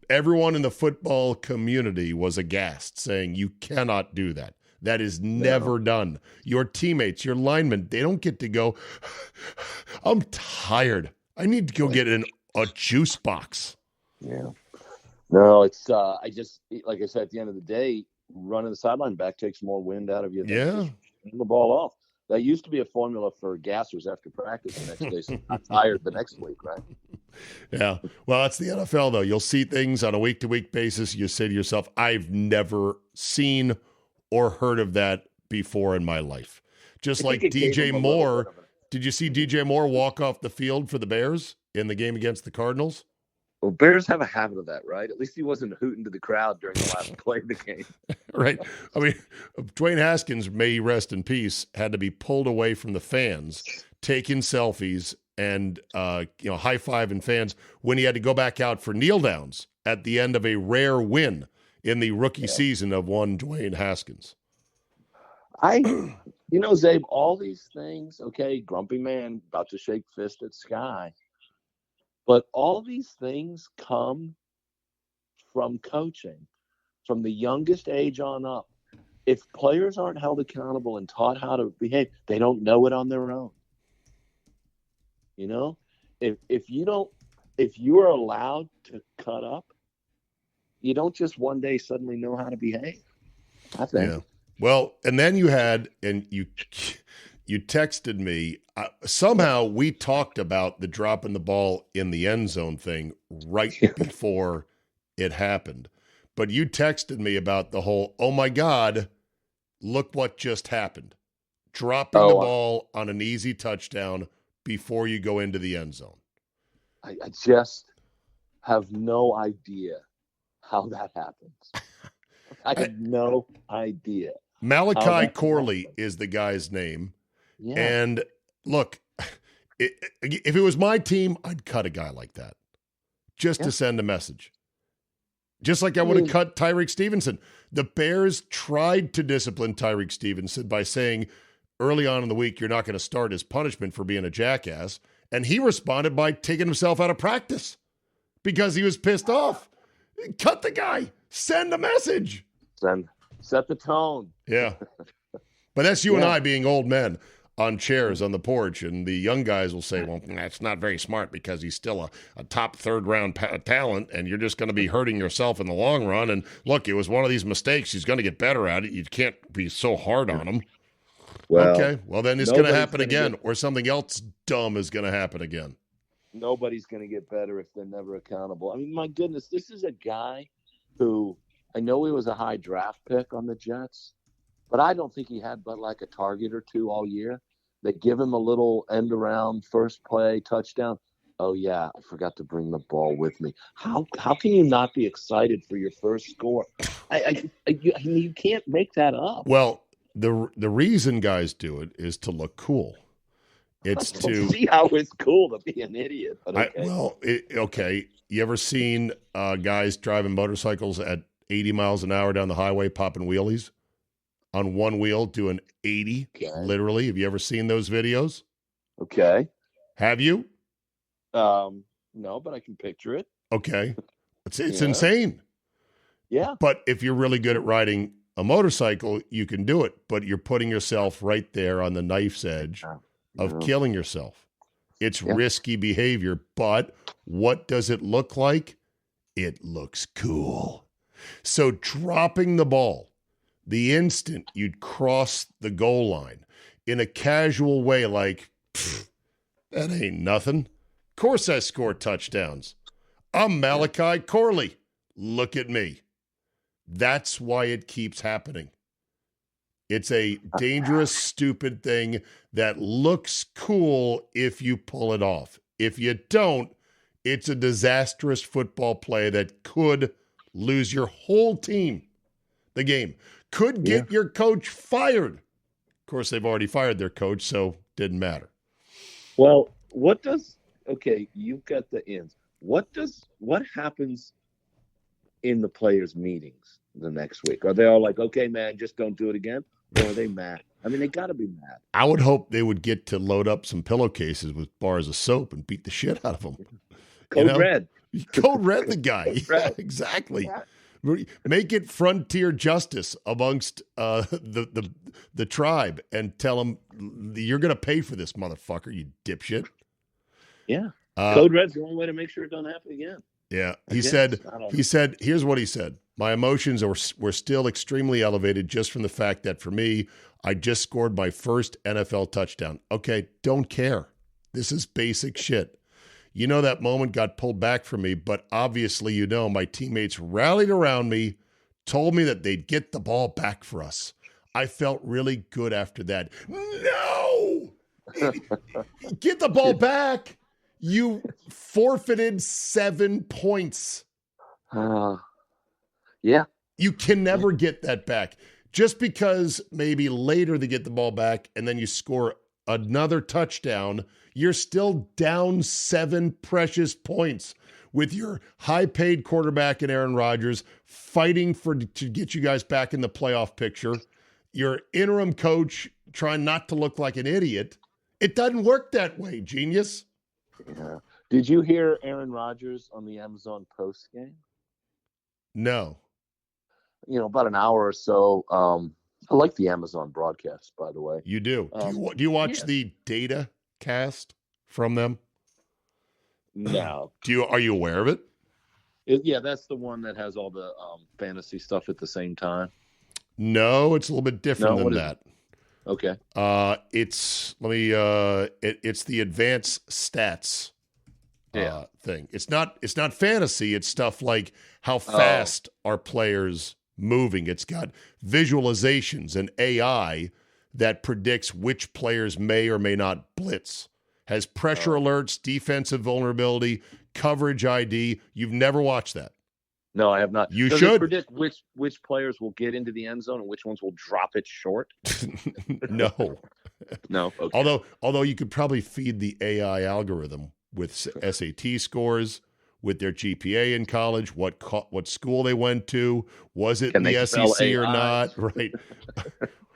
Speaker 1: everyone in the football community was aghast, saying, you cannot do that. That is never done. Your teammates, your linemen, they don't get to go, I'm tired. I need to go get a juice box.
Speaker 8: Yeah. No, it's I just, like I said, at the end of the day, running the sideline back takes more wind out of you than just the ball off. That used to be a formula for gassers after practice the next day, so I'm tired the next week, right?
Speaker 1: Yeah. Well, that's the NFL, though. You'll see things on a week-to-week basis. You say to yourself, I've never seen or heard of that before in my life. Just like DJ Moore. Did you see DJ Moore walk off the field for the Bears in the game against the Cardinals?
Speaker 8: Well, Bears have a habit of that, right? At least he wasn't hooting to the crowd during the last play of the game.
Speaker 1: Right. I mean, Dwayne Haskins, may he rest in peace, had to be pulled away from the fans, taking selfies and high-fiving fans when he had to go back out for kneel downs at the end of a rare win in the rookie season of one Dwayne Haskins.
Speaker 8: Zabe, all these things, okay, grumpy man about to shake fist at sky. But all these things come from coaching, from the youngest age on up. If players aren't held accountable and taught how to behave, they don't know it on their own. You know, if you are allowed to cut up, you don't just one day suddenly know how to behave. I think.
Speaker 1: Yeah. Well, and then you texted me. Somehow we talked about the dropping the ball in the end zone thing right before it happened. But you texted me about the whole, oh my God, look what just happened. Dropping the ball on an easy touchdown before you go into the end zone.
Speaker 8: I just have no idea how that happens. I have no idea.
Speaker 1: Malachi Corley is the guy's name.
Speaker 8: Yeah.
Speaker 1: And look, if it was my team, I'd cut a guy like that just to send a message. Just like I would have cut Tyreek Stevenson. The Bears tried to discipline Tyreek Stevenson by saying early on in the week, you're not going to start as punishment for being a jackass. And he responded by taking himself out of practice because he was pissed off. Cut the guy. Send a message.
Speaker 8: Set the tone.
Speaker 1: Yeah. But that's you and I being old men on chairs on the porch, and the young guys will say, well, that's not very smart because he's still a top third-round talent, and you're just going to be hurting yourself in the long run. And look, it was one of these mistakes. He's going to get better at it. You can't be so hard on him.
Speaker 8: Well,
Speaker 1: okay, well, then it's going to happen again, or something else dumb is going to happen again.
Speaker 8: Nobody's going to get better if they're never accountable. I mean, my goodness, this is a guy who I know he was a high draft pick on the Jets, but I don't think he had but like a target or two all year. They give him a little end around, first play, touchdown. Oh, yeah, I forgot to bring the ball with me. How can you not be excited for your first score? You can't make that up.
Speaker 1: Well, the reason guys do it is to look cool. It's to
Speaker 8: see how it's cool to be an idiot. But okay.
Speaker 1: Okay. You ever seen guys driving motorcycles at 80 miles an hour down the highway, popping wheelies on one wheel, doing 80, literally? Have you ever seen those videos?
Speaker 8: Okay.
Speaker 1: Have you?
Speaker 8: No, but I can picture it.
Speaker 1: Okay. It's insane.
Speaker 8: Yeah.
Speaker 1: But if you're really good at riding a motorcycle, you can do it, but you're putting yourself right there on the knife's edge of killing yourself. It's risky behavior, but what does it look like? It looks cool. So dropping the ball the instant you'd cross the goal line in a casual way, like, that ain't nothing. Of course I score touchdowns. I'm Malachi Corley. Look at me. That's why it keeps happening. It's a dangerous, stupid thing that looks cool if you pull it off. If you don't, it's a disastrous football play that could lose your whole team. the game. Could get your coach fired. Of course, they've already fired their coach, so didn't matter.
Speaker 8: Well, you've got the ins. What happens in the players' meetings the next week? Are they all like, okay, man, just don't do it again? Or are they mad? I mean, they got to be mad.
Speaker 1: I would hope they would get to load up some pillowcases with bars of soap and beat the shit out of them.
Speaker 8: Code Red.
Speaker 1: Code Red the guy.
Speaker 8: Red.
Speaker 1: Exactly. Yeah. Make it frontier justice amongst the tribe and tell them you're going to pay for this, motherfucker, you dipshit.
Speaker 8: Yeah. Code Red's the only way to make sure it don't happen again.
Speaker 1: Yeah. He said, here's what he said. My emotions were still extremely elevated just from the fact that for me, I just scored my first NFL touchdown. Okay, don't care. This is basic shit. You know that moment got pulled back from me, but obviously, my teammates rallied around me, told me that they'd get the ball back for us. I felt really good after that. No! Get the ball back. You forfeited 7 points.
Speaker 8: Yeah.
Speaker 1: You can never get that back. Just because maybe later they get the ball back and then you score another touchdown, you're still down 7 precious points with your high-paid quarterback and Aaron Rodgers fighting to get you guys back in the playoff picture. Your interim coach trying not to look like an idiot. It doesn't work that way, genius.
Speaker 8: Yeah. Did you hear Aaron Rodgers on the Amazon post game?
Speaker 1: No.
Speaker 8: About an hour or so. I like the Amazon broadcast, by the way.
Speaker 1: You do. Do you watch the data cast from them?
Speaker 8: No.
Speaker 1: Are you aware of it?
Speaker 8: Yeah, that's the one that has all the fantasy stuff at the same time.
Speaker 1: No, it's a little bit different than that.
Speaker 8: Okay.
Speaker 1: It's the advanced stats thing. It's not fantasy. It's stuff like how fast are players moving. It's got visualizations and AI that predicts which players may or may not blitz. Has pressure alerts, defensive vulnerability, coverage ID. You've never watched that.
Speaker 8: No, I have not.
Speaker 1: You
Speaker 8: Does
Speaker 1: should
Speaker 8: it predict which players will get into the end zone and which ones will drop it short.
Speaker 1: No.
Speaker 8: No. Okay.
Speaker 1: Although you could probably feed the AI algorithm with SAT scores, with their GPA in college, what school they went to, was it in the SEC or not, right?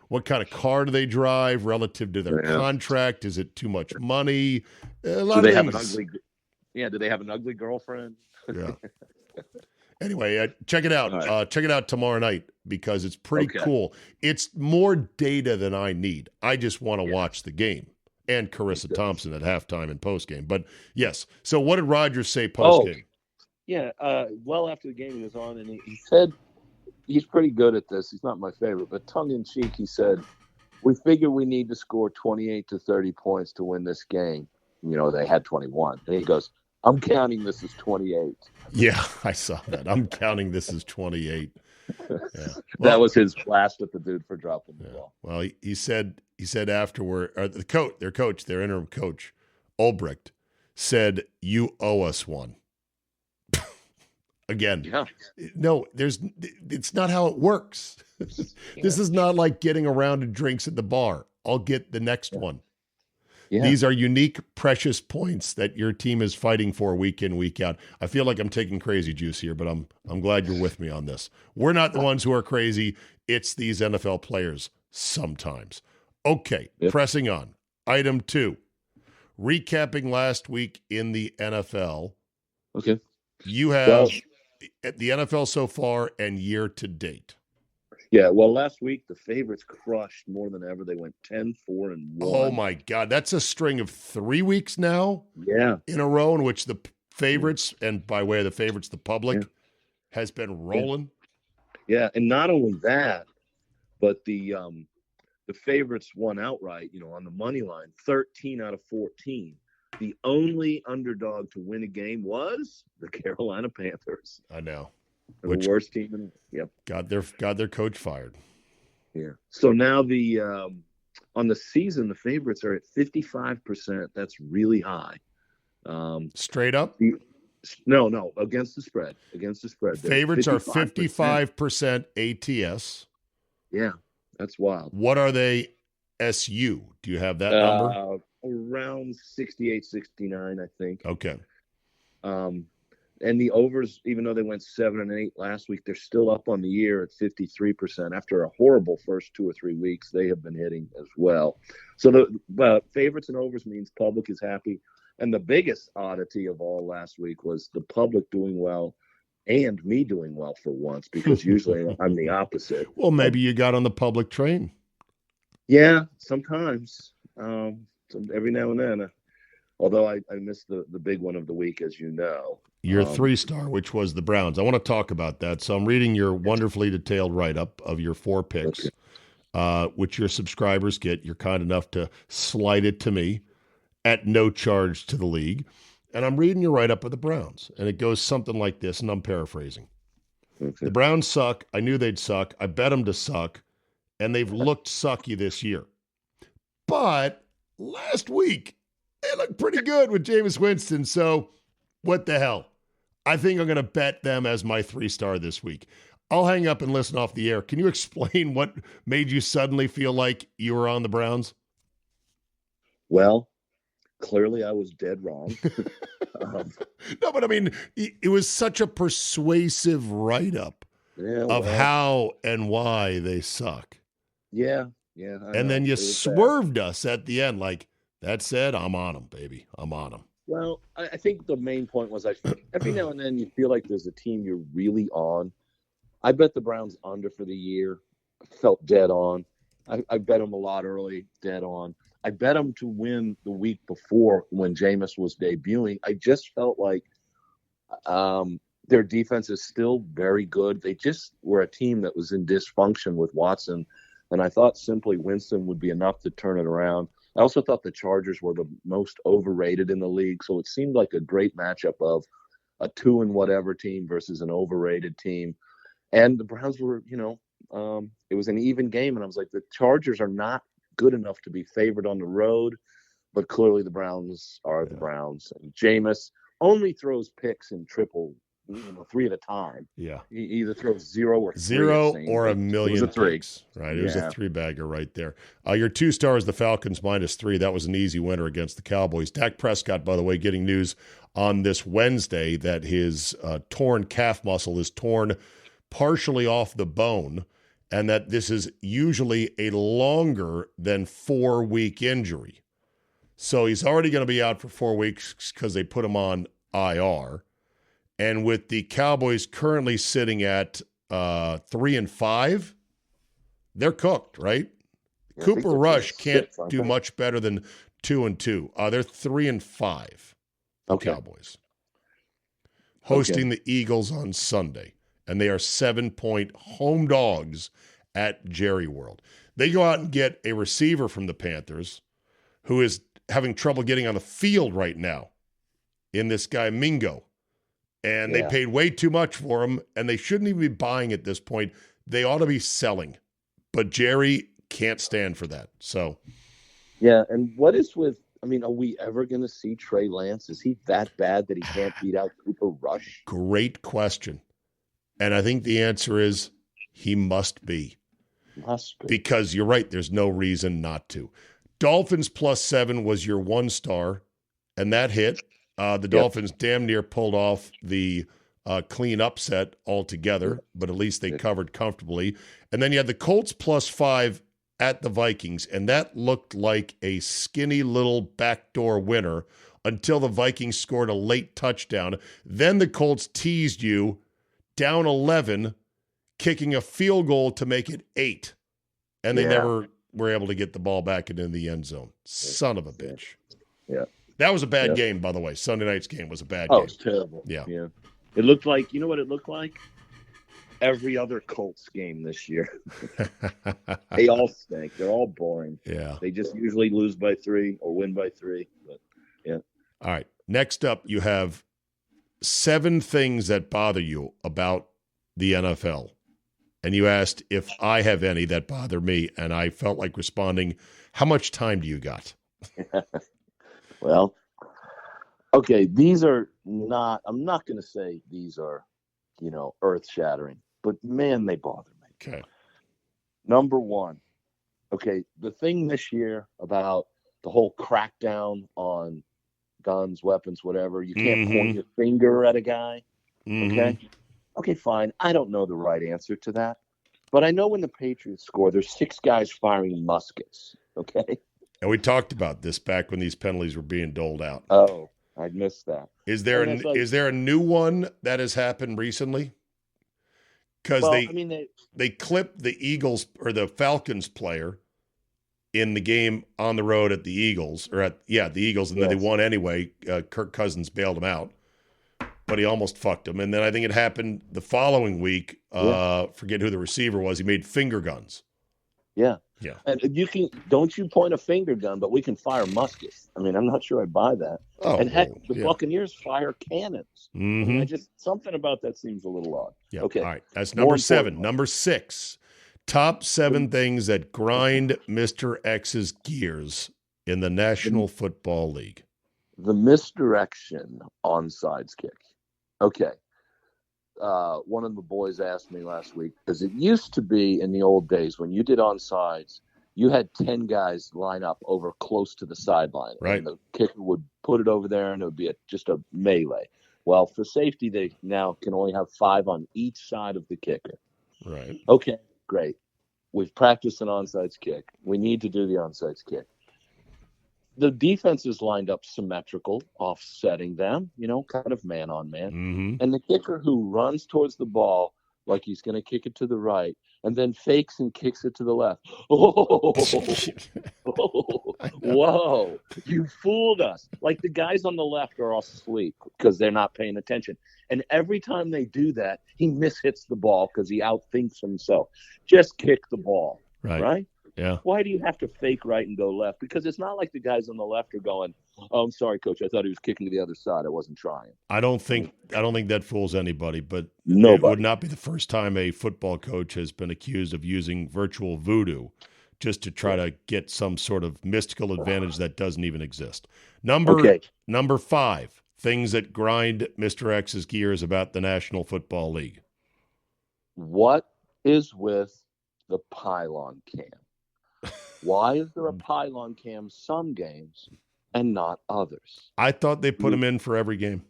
Speaker 1: What kind of car do they drive relative to their contract? Is it too much money? A lot of things.
Speaker 8: Do they have an ugly girlfriend?
Speaker 1: Yeah. Anyway, check it out. Right. Check it out tomorrow night because it's pretty cool. It's more data than I need. I just want to watch the game and Carissa Thompson at halftime and postgame. But yes. So what did Rodgers say postgame?
Speaker 8: Well after the game he was on, and he said he's pretty good at this. He's not my favorite, but tongue in cheek, he said, "We figure we need to score 28 to 30 points to win this game." They had 21, and he goes, "I'm counting this as 28."
Speaker 1: Yeah, I saw that. I'm counting this as 28. Yeah.
Speaker 8: That was his blast at the dude for dropping the ball.
Speaker 1: Well, he said afterward, or their interim coach, Ulbricht, said, "You owe us one." Again, no, it's not how it works. This is not like getting a round of drinks at the bar. I'll get the next one. Yeah. These are unique, precious points that your team is fighting for week in, week out. I feel like I'm taking crazy juice here, but I'm glad you're with me on this. We're not the ones who are crazy. It's these NFL players sometimes. Okay, Pressing on. Item 2, recapping last week in the NFL.
Speaker 8: Okay.
Speaker 1: You have the NFL so far and year to date.
Speaker 8: Yeah, well, last week the favorites crushed more than ever. They went 10-4-1.
Speaker 1: Oh my God, that's a string of 3 weeks now.
Speaker 8: Yeah,
Speaker 1: in a row in which the favorites, and by way of the favorites, the public has been rolling.
Speaker 8: Yeah, and not only that, but the favorites won outright. On the money line, 13 out of 14. The only underdog to win a game was the Carolina Panthers.
Speaker 1: I know.
Speaker 8: The worst team
Speaker 1: got their coach fired.
Speaker 8: Yeah. So now on the season, the favorites are at 55%. That's really high.
Speaker 1: Straight up?
Speaker 8: No, against the spread. Against the spread. They're
Speaker 1: Favorites are 55% ATS.
Speaker 8: Yeah, that's wild.
Speaker 1: What are they SU? Do you have that number?
Speaker 8: Around 68, 69, I think.
Speaker 1: Okay.
Speaker 8: And the overs, even though they went 7 and 8 last week, they're still up on the year at 53%. After a horrible first 2 or 3 weeks, they have been hitting as well. So the favorites and overs means public is happy. And the biggest oddity of all last week was the public doing well and me doing well for once, because usually I'm the opposite.
Speaker 1: Well, maybe you got on the public train.
Speaker 8: Yeah, sometimes. Every now and then. Although I missed the big one of the week, as you know.
Speaker 1: Your 3-star, which was the Browns. I want to talk about that. So I'm reading your wonderfully detailed write-up of your 4 picks, which your subscribers get. You're kind enough to slide it to me at no charge to the league. And I'm reading your write-up of the Browns, and it goes something like this, and I'm paraphrasing.
Speaker 8: Okay.
Speaker 1: The Browns suck. I knew they'd suck. I bet them to suck, and they've looked sucky this year. But last week, they looked pretty good with Jameis Winston, so what the hell? I think I'm going to bet them as my 3-star this week. I'll hang up and listen off the air. Can you explain what made you suddenly feel like you were on the Browns?
Speaker 8: Well, clearly I was dead wrong.
Speaker 1: No, but I mean, it was such a persuasive write-up of how and why they suck.
Speaker 8: Yeah.
Speaker 1: And then you swerved us at the end like, that said, I'm on them, baby. I'm on them.
Speaker 8: Well, I think the main point was every now and then you feel like there's a team you're really on. I bet the Browns under for the year. Felt dead on. I bet them a lot early, dead on. I bet them to win the week before when Jameis was debuting. I just felt like their defense is still very good. They just were a team that was in dysfunction with Watson, and I thought simply Winston would be enough to turn it around. I also thought the Chargers were the most overrated in the league, so it seemed like a great matchup of a 2-and-whatever team versus an overrated team. And the Browns were, it was an even game, and I was like, the Chargers are not good enough to be favored on the road, but clearly the Browns are the Browns. And Jameis only throws picks in triple, 3 at a time.
Speaker 1: Yeah.
Speaker 8: He either throws 0 or 3.
Speaker 1: 0 or a million.
Speaker 8: It was a 3.
Speaker 1: Picks, right? It was a 3-bagger right there. Your 2 stars, the Falcons -3. That was an easy winner against the Cowboys. Dak Prescott, by the way, getting news on this Wednesday that his torn calf muscle is torn partially off the bone, and that this is usually a longer than 4-week injury. So he's already going to be out for 4 weeks because they put him on IR. And with the Cowboys currently sitting at 3-5, they're cooked, right?
Speaker 8: Yeah,
Speaker 1: Cooper Rush can't do much better than 2-2. They're 3-5.
Speaker 8: Okay.
Speaker 1: Cowboys hosting the Eagles on Sunday, and they are 7-point home dogs at Jerry World. They go out and get a receiver from the Panthers who is having trouble getting on the field right now in this guy Mingo. And they paid way too much for him, and they shouldn't even be buying at this point. They ought to be selling. But Jerry can't stand for that. So,
Speaker 8: yeah, and what is with – are we ever going to see Trey Lance? Is he that bad that he can't beat out Cooper Rush?
Speaker 1: Great question. And I think the answer is he must be. Because you're right, there's no reason not to. Dolphins +7 was your 1-star, and that hit. The Dolphins damn near pulled off the clean upset altogether, but at least they covered comfortably. And then you had the Colts +5 at the Vikings, and that looked like a skinny little backdoor winner until the Vikings scored a late touchdown. Then the Colts teased you down 11, kicking a field goal to make it 8. And they never were able to get the ball back into the end zone. Son of a bitch.
Speaker 8: Yeah.
Speaker 1: That was a bad game, by the way. Sunday night's game was a bad game.
Speaker 8: Oh, it's terrible.
Speaker 1: Yeah.
Speaker 8: It looked like, you know what it looked like? Every other Colts game this year. They all stink. They're all boring.
Speaker 1: Yeah.
Speaker 8: They just usually lose by 3 or win by 3. But
Speaker 1: All right. Next up, you have 7 things that bother you about the NFL. And you asked if I have any that bother me, and I felt like responding, how much time do you got?
Speaker 8: Well, okay, these are I'm not going to say these are, earth-shattering, but man, they bother me.
Speaker 1: Okay.
Speaker 8: Number one, okay, the thing this year about the whole crackdown on guns, weapons, whatever, you can't point your finger at a guy, okay? Okay, fine. I don't know the right answer to that, but I know when the Patriots score, there's 6 guys firing muskets, okay?
Speaker 1: And we talked about this back when these penalties were being doled out.
Speaker 8: Oh, I missed that.
Speaker 1: Is there a new one that has happened recently? Because they clipped the Eagles or the Falcons player in the game on the road at the Eagles, the Eagles, and then they won anyway. Kirk Cousins bailed him out, but he almost fucked him. And then I think it happened the following week. Forget who the receiver was. He made finger guns.
Speaker 8: Yeah.
Speaker 1: Yeah.
Speaker 8: And don't you point a finger gun, but we can fire muskets. I mean, I'm not sure I buy that.
Speaker 1: Oh,
Speaker 8: and heck, the Buccaneers fire cannons.
Speaker 1: Mm-hmm.
Speaker 8: I mean, something about that seems a little odd.
Speaker 1: Yeah.
Speaker 8: Okay.
Speaker 1: All right. That's number 7. Number 6. Top 7 things that grind Mr. X's gears in the National Football League.
Speaker 8: The misdirection onside kick. Okay. One of the boys asked me last week, because it used to be in the old days when you did onside, you had 10 guys line up over close to the sideline.
Speaker 1: Right.
Speaker 8: And the kicker would put it over there and it would be just a melee. Well, for safety, they now can only have 5 on each side of the kicker.
Speaker 1: Right.
Speaker 8: Okay, great. We've practiced an onside kick. We need to do the onside kick. The defense is lined up symmetrical, offsetting them, kind of man on man.
Speaker 1: Mm-hmm.
Speaker 8: And the kicker who runs towards the ball like he's going to kick it to the right and then fakes and kicks it to the left. Oh, whoa, you fooled us. Like the guys on the left are all asleep because they're not paying attention. And every time they do that, he mishits the ball because he outthinks himself. Just kick the ball, right?
Speaker 1: Yeah.
Speaker 8: Why do you have to fake right and go left? Because it's not like the guys on the left are going, "Oh, I'm sorry, coach. I thought he was kicking to the other side. I wasn't trying."
Speaker 1: I don't think that fools anybody, but
Speaker 8: Nobody.
Speaker 1: It would not be the first time a football coach has been accused of using virtual voodoo just to try to get some sort of mystical advantage that doesn't even exist. Number 5, things that grind Mr. X's gears about the National Football League.
Speaker 8: What is with the pylon cam? Why is there a pylon cam some games and not others?
Speaker 1: I thought they put them in for every game.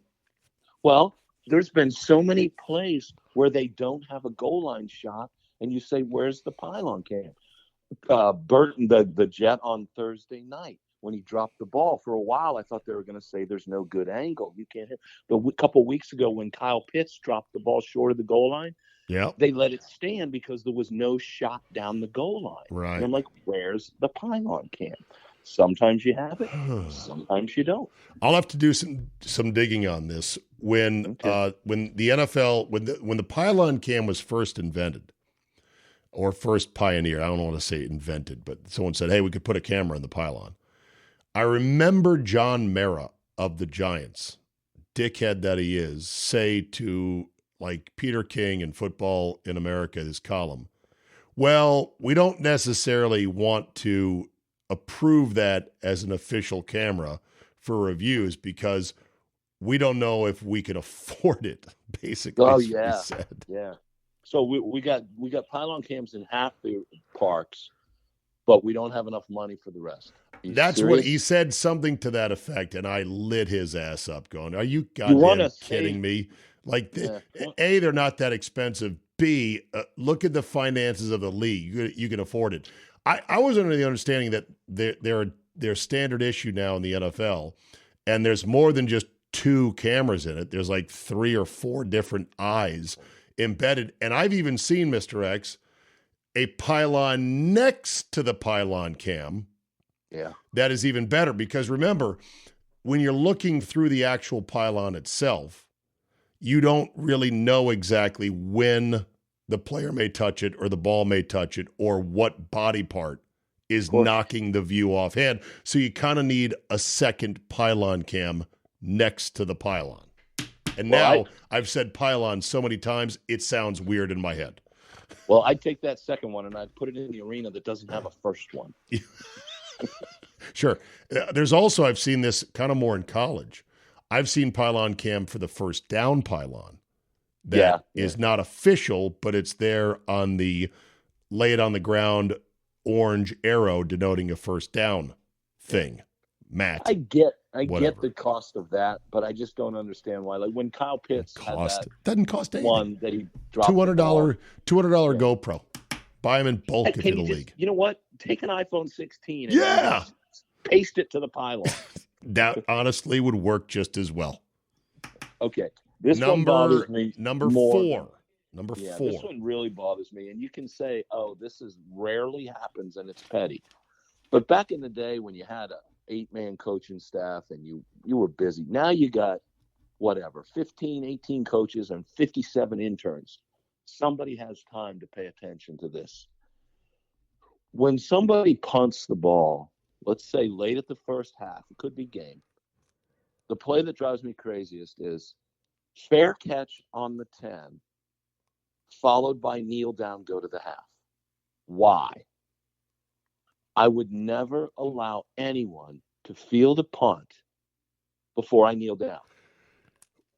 Speaker 8: Well, there's been so many plays where they don't have a goal line shot, and you say, where's the pylon cam? Burton, the Jet on Thursday night, when he dropped the ball, for a while, I thought they were going to say there's no good angle. You can't hit. But a couple weeks ago, when Kyle Pitts dropped the ball short of the goal line, they let it stand because there was no shot down the goal line.
Speaker 1: Right.
Speaker 8: And I'm like, where's the pylon cam? Sometimes you have it, sometimes you don't.
Speaker 1: I'll have to do some digging on this. When the NFL, when the pylon cam was first invented, or first pioneered, I don't want to say invented, but someone said, hey, we could put a camera in the pylon. I remember John Mara of the Giants, dickhead that he is, say to like Peter King in Football in America, his column, well, we don't necessarily want to approve that as an official camera for reviews because we don't know if we can afford it, basically.
Speaker 8: Oh,
Speaker 1: he
Speaker 8: yeah.
Speaker 1: said.
Speaker 8: Yeah. So we got pylon cams in half the parks, but we don't have enough money for the rest.
Speaker 1: That's
Speaker 8: serious?
Speaker 1: what he said, something to that effect, and I lit his ass up going, are you goddamn kidding me? Like, A, they're not that expensive. B, look at the finances of the league. You can afford it. I was under the understanding that they're standard issue now in the NFL, and there's more than just 2 cameras in it. There's like 3 or 4 different eyes embedded. And I've even seen, Mr. X, a pylon next to the pylon cam.
Speaker 8: Yeah.
Speaker 1: That is even better because remember, when you're looking through the actual pylon itself, you don't really know exactly when the player may touch it or the ball may touch it or what body part is knocking the view offhand. So you kind of need a second pylon cam next to the pylon. And now I've said pylon so many times, it sounds weird in my head.
Speaker 8: Well, I'd take that second one and I'd put it in the arena that doesn't have a first one.
Speaker 1: Sure. There's also, I've seen this kind of more in college. I've seen pylon cam for the first down pylon that is not official, but it's there on the lay it on the ground orange arrow denoting a first down thing. Matt.
Speaker 8: I get the cost of that, but I just don't understand why. Like when Kyle Pitts had that
Speaker 1: doesn't cost anything.
Speaker 8: One that he dropped
Speaker 1: $200 GoPro. Buy them in bulk if you're the league.
Speaker 8: You know what? Take an iPhone 16 and just paste it to the pylon.
Speaker 1: That honestly would work just as well.
Speaker 8: Okay. This one bothers me.
Speaker 1: Number
Speaker 8: more.
Speaker 1: 4. Number 4.
Speaker 8: This one really bothers me. And you can say, oh, this is rarely happens and it's petty. But back in the day when you had a 8-man coaching staff and you were busy. Now you got 15, 18 coaches and 57 interns. Somebody has time to pay attention to this. When somebody punts the ball, let's say late at the first half, it could be game. The play that drives me craziest is fair catch on the 10, followed by kneel down, go to the half. Why? I would never allow anyone to field a punt before I kneel down.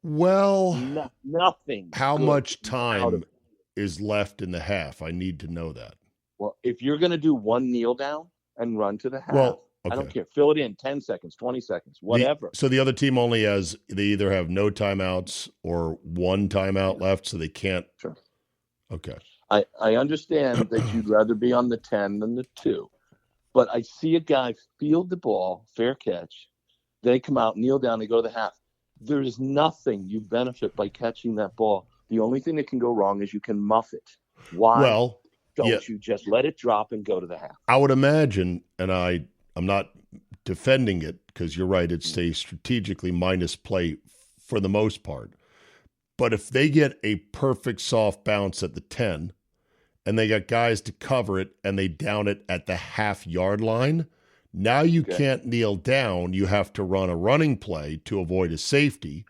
Speaker 1: Well,
Speaker 8: nothing.
Speaker 1: How much time is left in the half? I need to know that.
Speaker 8: Well, if you're going to do one kneel down and run to the half,
Speaker 1: okay.
Speaker 8: I don't care. Fill it in 10 seconds, 20 seconds, whatever.
Speaker 1: So the other team only has, they either have no timeouts or one timeout left, so they can't.
Speaker 8: Sure.
Speaker 1: Okay.
Speaker 8: I understand that you'd rather be on the 10 than the 2. But I see a guy field the ball, fair catch. They come out, kneel down, they go to the half. There is nothing you benefit by catching that ball. The only thing that can go wrong is you can muff it. Why don't you just let it drop and go to the half?
Speaker 1: I would imagine, and I'm not defending it because you're right, it's a strategically minus play for the most part. But if they get a perfect soft bounce at the 10 and they got guys to cover it and they down it at the half-yard line, now you can't kneel down. You have to run a running play to avoid a safety,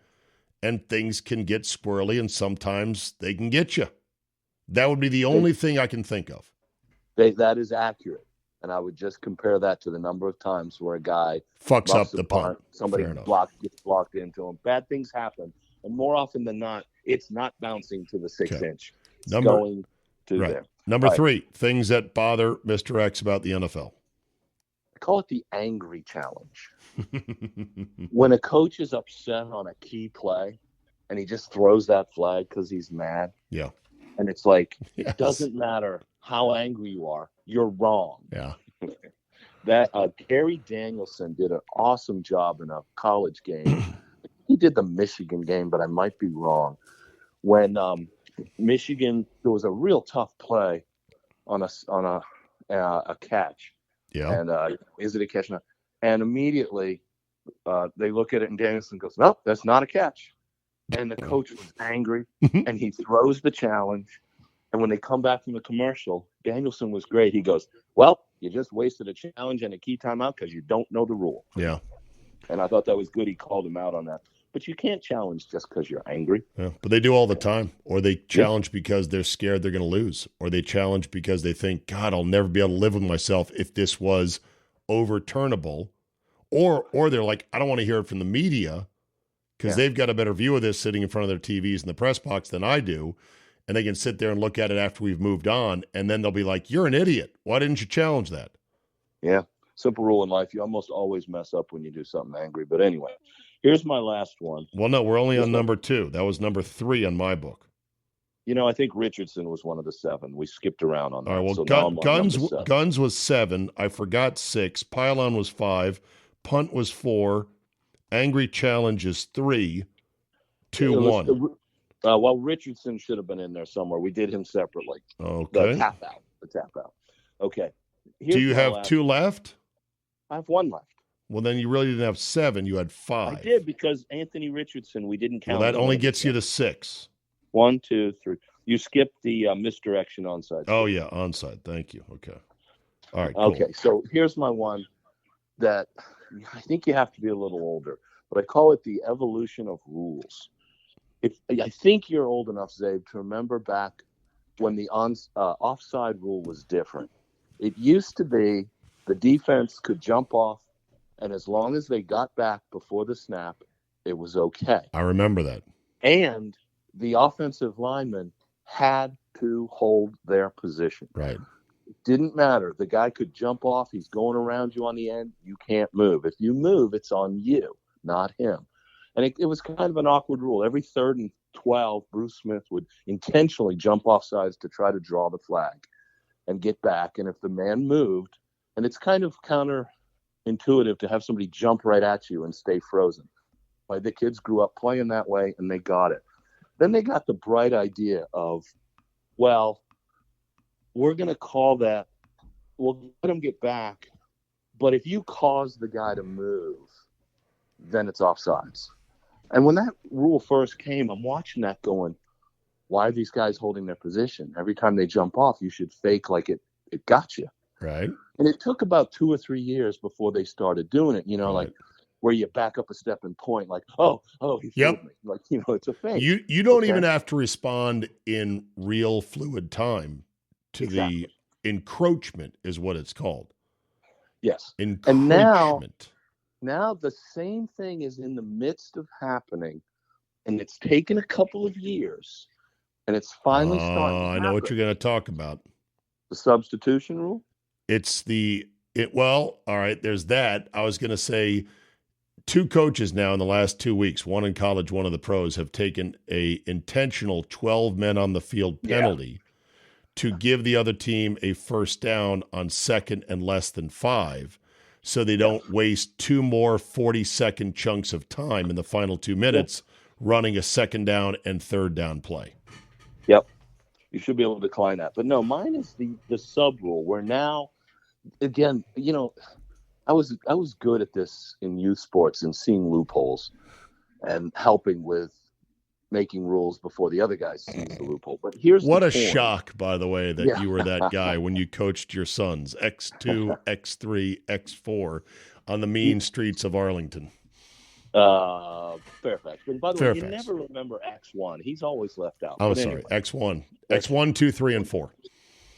Speaker 1: and things can get squirrely, and sometimes they can get you. That would be the only thing I can think of.
Speaker 8: That is accurate. And I would just compare that to the number of times where a guy
Speaker 1: fucks up the punt.
Speaker 8: Somebody gets blocked into him. Bad things happen. And more often than not, it's not bouncing to the 6-inch. It's going to there.
Speaker 1: Number 3, things that bother Mr. X about the NFL.
Speaker 8: I call it the angry challenge. When a coach is upset on a key play and he just throws that flag because he's mad.
Speaker 1: Yeah.
Speaker 8: And it's like, it doesn't matter how angry you are, you're wrong.
Speaker 1: Yeah.
Speaker 8: That Gary Danielson did an awesome job in a college game. He did the Michigan game, but I might be wrong. When Michigan, there was a real tough play on a catch.
Speaker 1: Yeah.
Speaker 8: And is it a catch? And immediately they look at it and Danielson goes, "Nope, that's not a catch." And the coach was angry and he throws the challenge. And when they come back from the commercial, Danielson was great. He goes, "Well, you just wasted a challenge and a key timeout because you don't know the rule."
Speaker 1: Yeah.
Speaker 8: And I thought that was good. He called him out on that. But you can't challenge just because you're angry.
Speaker 1: Yeah, but they do all the time. Or they challenge because they're scared they're going to lose. Or they challenge because they think, God, I'll never be able to live with myself if this was overturnable. Or they're like, I don't want to hear it from the media because they've got a better view of this sitting in front of their TVs in the press box than I do. And they can sit there and look at it after we've moved on. And then they'll be like, you're an idiot. Why didn't you challenge that?
Speaker 8: Yeah. Simple rule in life. You almost always mess up when you do something angry. But anyway, here's my last one.
Speaker 1: Well, no, we're only on number 2. That was number 3 on my book.
Speaker 8: You know, I think Richardson was one of the 7. We skipped around on that.
Speaker 1: All right, well,
Speaker 8: So
Speaker 1: Guns was 7. I forgot 6. Pylon was 5. Punt was 4. Angry Challenge is 3. 2, 1.
Speaker 8: Well, Richardson should have been in there somewhere. We did him separately.
Speaker 1: Okay.
Speaker 8: The tap out. Okay.
Speaker 1: Do you have 2 left?
Speaker 8: I have 1 left.
Speaker 1: Well, then you really didn't have 7. You had 5.
Speaker 8: I did because Anthony Richardson, we didn't count.
Speaker 1: Well, that only gets you to 6.
Speaker 8: 1, 2, 3. You skipped the misdirection onside.
Speaker 1: Oh, yeah, onside. Thank you. Okay. All right, cool.
Speaker 8: Okay, so here's my one that I think you have to be a little older, but I call it the evolution of rules. I think you're old enough, Zabe, to remember back when the offside rule was different. It used to be the defense could jump off, and as long as they got back before the snap, it was okay.
Speaker 1: I remember that.
Speaker 8: And the offensive lineman had to hold their position.
Speaker 1: Right.
Speaker 8: It didn't matter. The guy could jump off. He's going around you on the end. You can't move. If you move, it's on you, not him. And it was kind of an awkward rule. Every 3rd and 12, Bruce Smith would intentionally jump off sides to try to draw the flag and get back. And if the man moved, and it's kind of counterintuitive to have somebody jump right at you and stay frozen. Like, the kids grew up playing that way, and they got it. Then they got the bright idea of, well, we're going to call that, we'll let him get back, but if you cause the guy to move, then it's offsides. And when that rule first came, I'm watching that going, why are these guys holding their position? Every time they jump off, you should fake like it got you.
Speaker 1: Right.
Speaker 8: And it took about 2 or 3 years before they started doing it, like where you back up a step and point like, oh, he fooled me. Like, it's a fake.
Speaker 1: You don't even have to respond in real fluid time to the encroachment is what it's called.
Speaker 8: Yes.
Speaker 1: Encroachment.
Speaker 8: And now the same thing is in the midst of happening, and it's taken a couple of years, and it's finally starting to happen.
Speaker 1: I know what you're going to talk about.
Speaker 8: The substitution rule?
Speaker 1: Well, all right, there's that. I was going to say 2 coaches now in the last 2 weeks, one in college, one of the pros, have taken a intentional 12 men on the field penalty to give the other team a first down on 2nd and less than 5, so they don't waste 2 more 40-second chunks of time in the final 2 minutes running a 2nd down and 3rd down play.
Speaker 8: Yep. You should be able to decline that. But no, mine is the sub rule, where now, again, I was good at this in youth sports and seeing loopholes and helping with making rules before the other guys see the loophole. But here's
Speaker 1: what
Speaker 8: the
Speaker 1: a
Speaker 8: point.
Speaker 1: Shock, by the way, that you were that guy when you coached your sons, X2, X3, X4, on the mean streets of Arlington.
Speaker 8: Fairfax. But by the way, you never remember X1. He's always left out.
Speaker 1: Oh, sorry. X1. X1, 2, 3, and 4.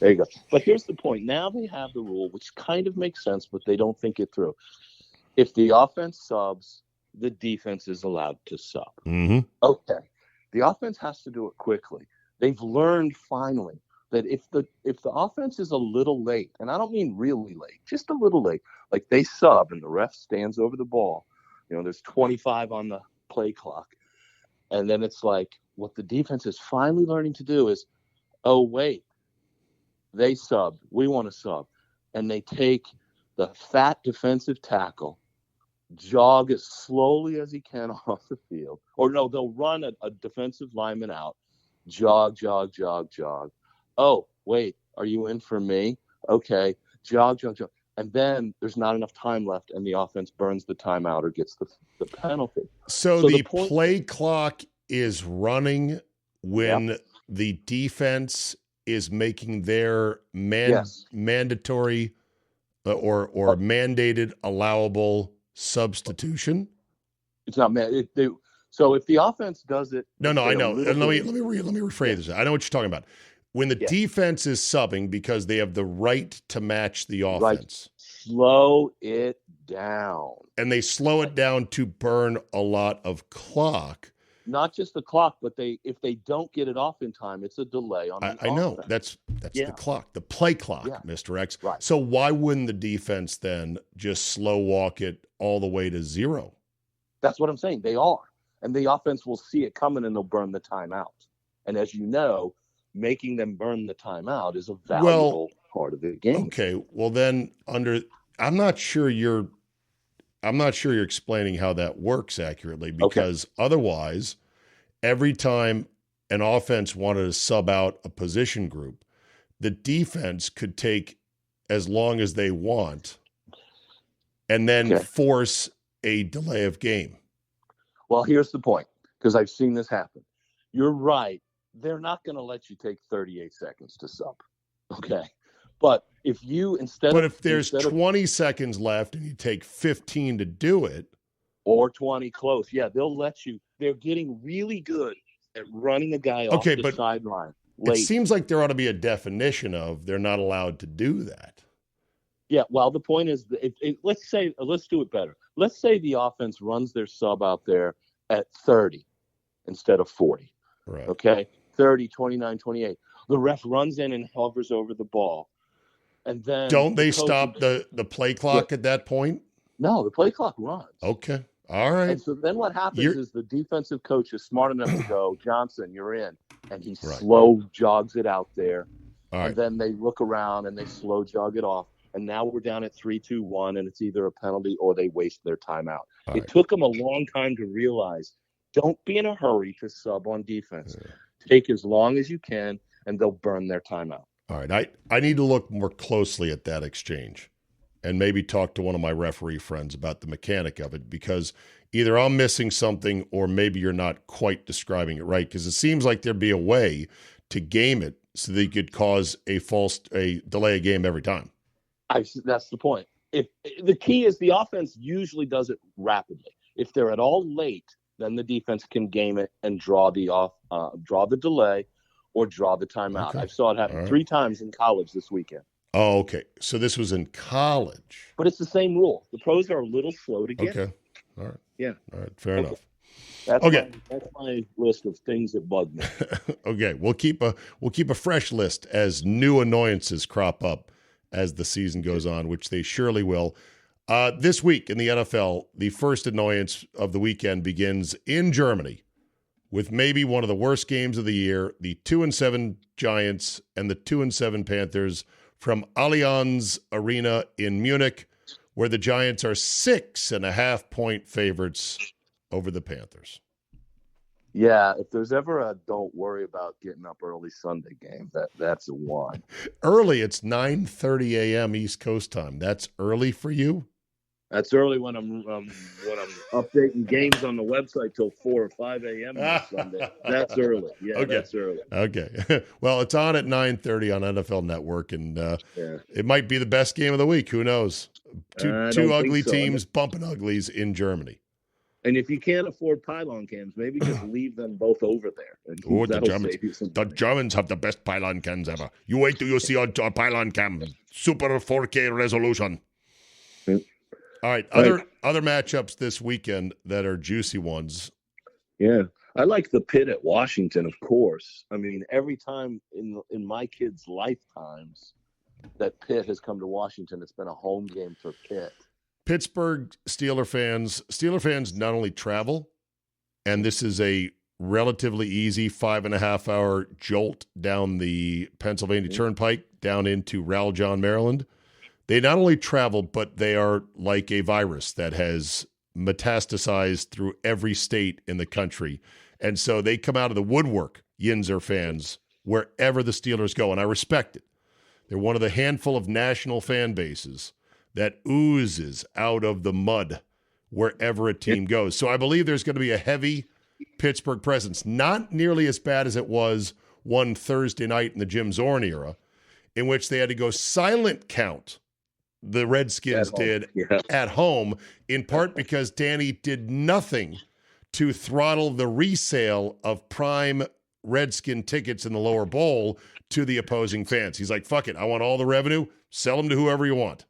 Speaker 8: There you go. But here's the point. Now they have the rule, which kind of makes sense, but they don't think it through. If the offense subs, the defense is allowed to sub.
Speaker 1: Mm-hmm.
Speaker 8: Okay. The offense has to do it quickly. They've learned finally that if the offense is a little late, and I don't mean really late, just a little late, like they sub and the ref stands over the ball, there's 25 on the play clock. And then it's like what the defense is finally learning to do is, oh, wait, they subbed. We want to sub. And they take the fat defensive tackle, jog as slowly as he can off the field. Or no, they'll run a defensive lineman out, jog. Oh, wait, are you in for me? Okay, jog. And then there's not enough time left, and the offense burns the timeout or gets the penalty.
Speaker 1: So the play clock is running when the defense is making their mandatory or mandated allowable substitution.
Speaker 8: It's not so if the offense does it,
Speaker 1: no, I know. And let me rephrase this. I know what you're talking about. When the defense is subbing because they have the right to match the offense.
Speaker 8: Right. Slow it down.
Speaker 1: And they slow it down to burn a lot of clock.
Speaker 8: Not just the clock, but if they don't get it off in time, it's a delay on the offense.
Speaker 1: I know. That's the clock, the play clock, Mr. X.
Speaker 8: Right.
Speaker 1: So why wouldn't the defense then just slow walk it all the way to 0?
Speaker 8: That's what I'm saying. They are. And the offense will see it coming and they'll burn the timeout. And as you know, making them burn the timeout is a valuable part of the game.
Speaker 1: Okay. Well, then I'm not sure you're explaining how that works accurately, because otherwise, every time an offense wanted to sub out a position group, the defense could take as long as they want and then force a delay of game.
Speaker 8: Well, here's the point, because I've seen this happen. You're right. They're not going to let you take 38 seconds to sub. Okay. But if there's 20 seconds left and you take 15 to do it, or 20 close, they'll let you. They're getting really good at running a guy off the sideline.
Speaker 1: It seems like there ought to be a definition of they're not allowed to do that.
Speaker 8: Yeah, well, the point is, let's do it better. Let's say the offense runs their sub out there at 30 instead of 40.
Speaker 1: Right.
Speaker 8: Okay, 30, 29, 28. The ref runs in and hovers over the ball. And then
Speaker 1: Don't they stop the play clock at that point?
Speaker 8: No, the play clock runs.
Speaker 1: Okay. All right.
Speaker 8: And so then what happens is the defensive coach is smart enough to go, Johnson, you're in. And he slow jogs it out there.
Speaker 1: All right.
Speaker 8: And then they look around and they slow jog it off. And now we're down at 3-2-1, and it's either a penalty or they waste their timeout. It took them a long time to realize, don't be in a hurry to sub on defense. Take as long as you can, and they'll burn their timeout.
Speaker 1: All right. I need to look more closely at that exchange and maybe talk to one of my referee friends about the mechanic of it, because either I'm missing something or maybe you're not quite describing it right, because it seems like there'd be a way to game it so that you could cause a delay a game every time.
Speaker 8: That's the point. If the key is the offense usually does it rapidly. If they're at all late, then the defense can game it and draw the delay or draw the timeout.
Speaker 1: Okay.
Speaker 8: I saw it happen 3 times in college this weekend.
Speaker 1: Oh, okay. So this was in college.
Speaker 8: But it's the same rule. The pros are a little slow to get.
Speaker 1: Okay. All right.
Speaker 8: Yeah.
Speaker 1: All right. Fair enough.
Speaker 8: That's
Speaker 1: okay.
Speaker 8: That's my list of things that bug me.
Speaker 1: Okay. We'll keep a fresh list as new annoyances crop up as the season goes on, which they surely will. This week in the NFL, the first annoyance of the weekend begins in Germany with maybe one of the worst games of the year, the 2-7 Giants and the 2-7 Panthers from Allianz Arena in Munich, where the Giants are 6.5-point favorites over the Panthers.
Speaker 8: Yeah, if there's ever a don't worry about getting up early Sunday game, that's a one.
Speaker 1: Early, it's 9:30 a.m. East Coast time. That's early for you?
Speaker 8: That's early when I'm updating games on the website till 4 or 5 a.m. on Sunday. That's early. Yeah, okay. That's early.
Speaker 1: Okay. Well, it's on at 9:30 on NFL Network, and it might be the best game of the week. Who knows? Two ugly teams bumping uglies in Germany.
Speaker 8: And if you can't afford pylon cams, maybe just leave them both over there.
Speaker 1: The Germans have the best pylon cams ever. You wait till you see our pylon cam. Super 4K resolution. All right. Other matchups this weekend that are juicy ones.
Speaker 8: Yeah. I like the Pitt at Washington, of course. I mean, every time in my kids' lifetimes that Pitt has come to Washington, it's been a home game for Pitt.
Speaker 1: Pittsburgh Steeler fans not only travel, and this is a relatively easy 5.5-hour jolt down the Pennsylvania Turnpike down into Raleigh-John, Maryland. They not only travel, but they are like a virus that has metastasized through every state in the country. And so they come out of the woodwork, Yinzer fans, wherever the Steelers go, and I respect it. They're one of the handful of national fan bases that oozes out of the mud wherever a team goes. So I believe there's going to be a heavy Pittsburgh presence, not nearly as bad as it was one Thursday night in the Jim Zorn era, in which they had to go silent count, the Redskins did at home, in part because Danny did nothing to throttle the resale of prime Redskin tickets in the lower bowl to the opposing fans. He's like, fuck it, I want all the revenue, sell them to whoever you want.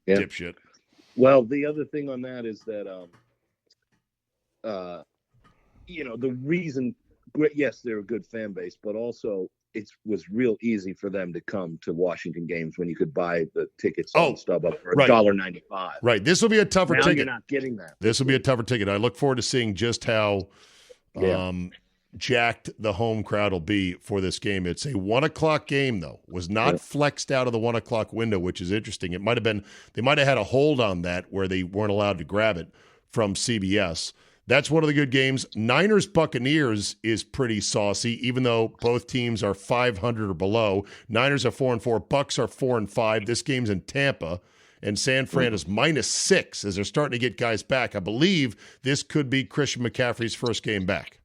Speaker 1: Yeah. Dipshit.
Speaker 8: Well, the other thing on that is that, the reason, yes, they're a good fan base, but also it was real easy for them to come to Washington games when you could buy the tickets on StubHub for $1.95.
Speaker 1: Right. This will be a tougher ticket.
Speaker 8: You're not getting that.
Speaker 1: This will be a tougher ticket. I look forward to seeing just how jacked the home crowd will be for this game. It's a 1:00 game, though. Was not flexed out of the 1:00 window, which is interesting. It might have been, they might have had a hold on that where they weren't allowed to grab it from CBS. That's one of the good games. Niners-Buccaneers is pretty saucy, even though both teams are 500 or below. Niners are 4-4. Bucs are 4-5. This game's in Tampa, and San Fran is -6 as they're starting to get guys back. I believe this could be Christian McCaffrey's first game back.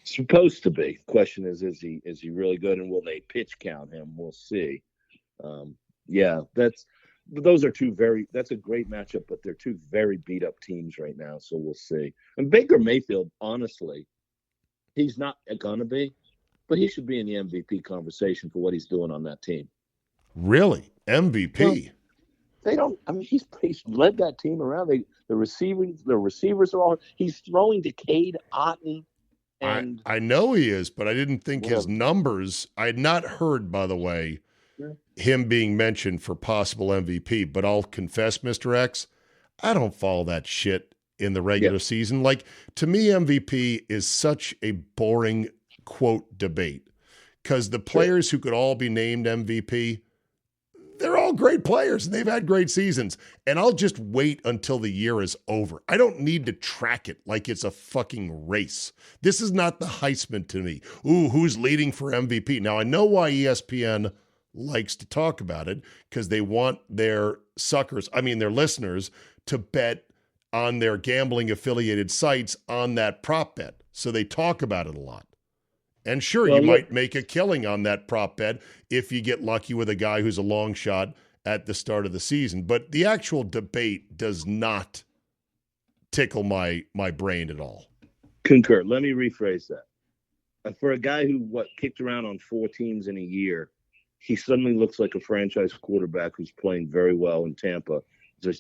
Speaker 8: Supposed to be. Question is he really good, and will they pitch count him? We'll see. Those are that's a great matchup, but they're two very beat up teams right now, so we'll see. And Baker Mayfield, honestly, he's not gonna be, but he should be in the MVP conversation for what he's doing on that team.
Speaker 1: Really? MVP?
Speaker 8: They don't. I mean, he's led that team around. The receivers are all. He's throwing to Cade Otton. And
Speaker 1: I know he is, but I didn't think his numbers. I had not heard, by the way, him being mentioned for possible MVP. But I'll confess, Mr. X, I don't follow that shit in the regular season. Like, to me, MVP is such a boring quote debate because the players who could all be named MVP, they're all great players and they've had great seasons. And I'll just wait until the year is over. I don't need to track it like it's a fucking race. This is not the Heisman to me. Ooh, who's leading for MVP? Now, I know why ESPN likes to talk about it because they want their listeners to bet on their gambling affiliated sites on that prop bet. So they talk about it a lot. And sure, you might make a killing on that prop bet if you get lucky with a guy who's a long shot at the start of the season. But the actual debate does not tickle my brain at all.
Speaker 7: Concur. Let me rephrase that. For a guy who, kicked around on 4 teams in a year, he suddenly looks like a franchise quarterback who's playing very well in Tampa.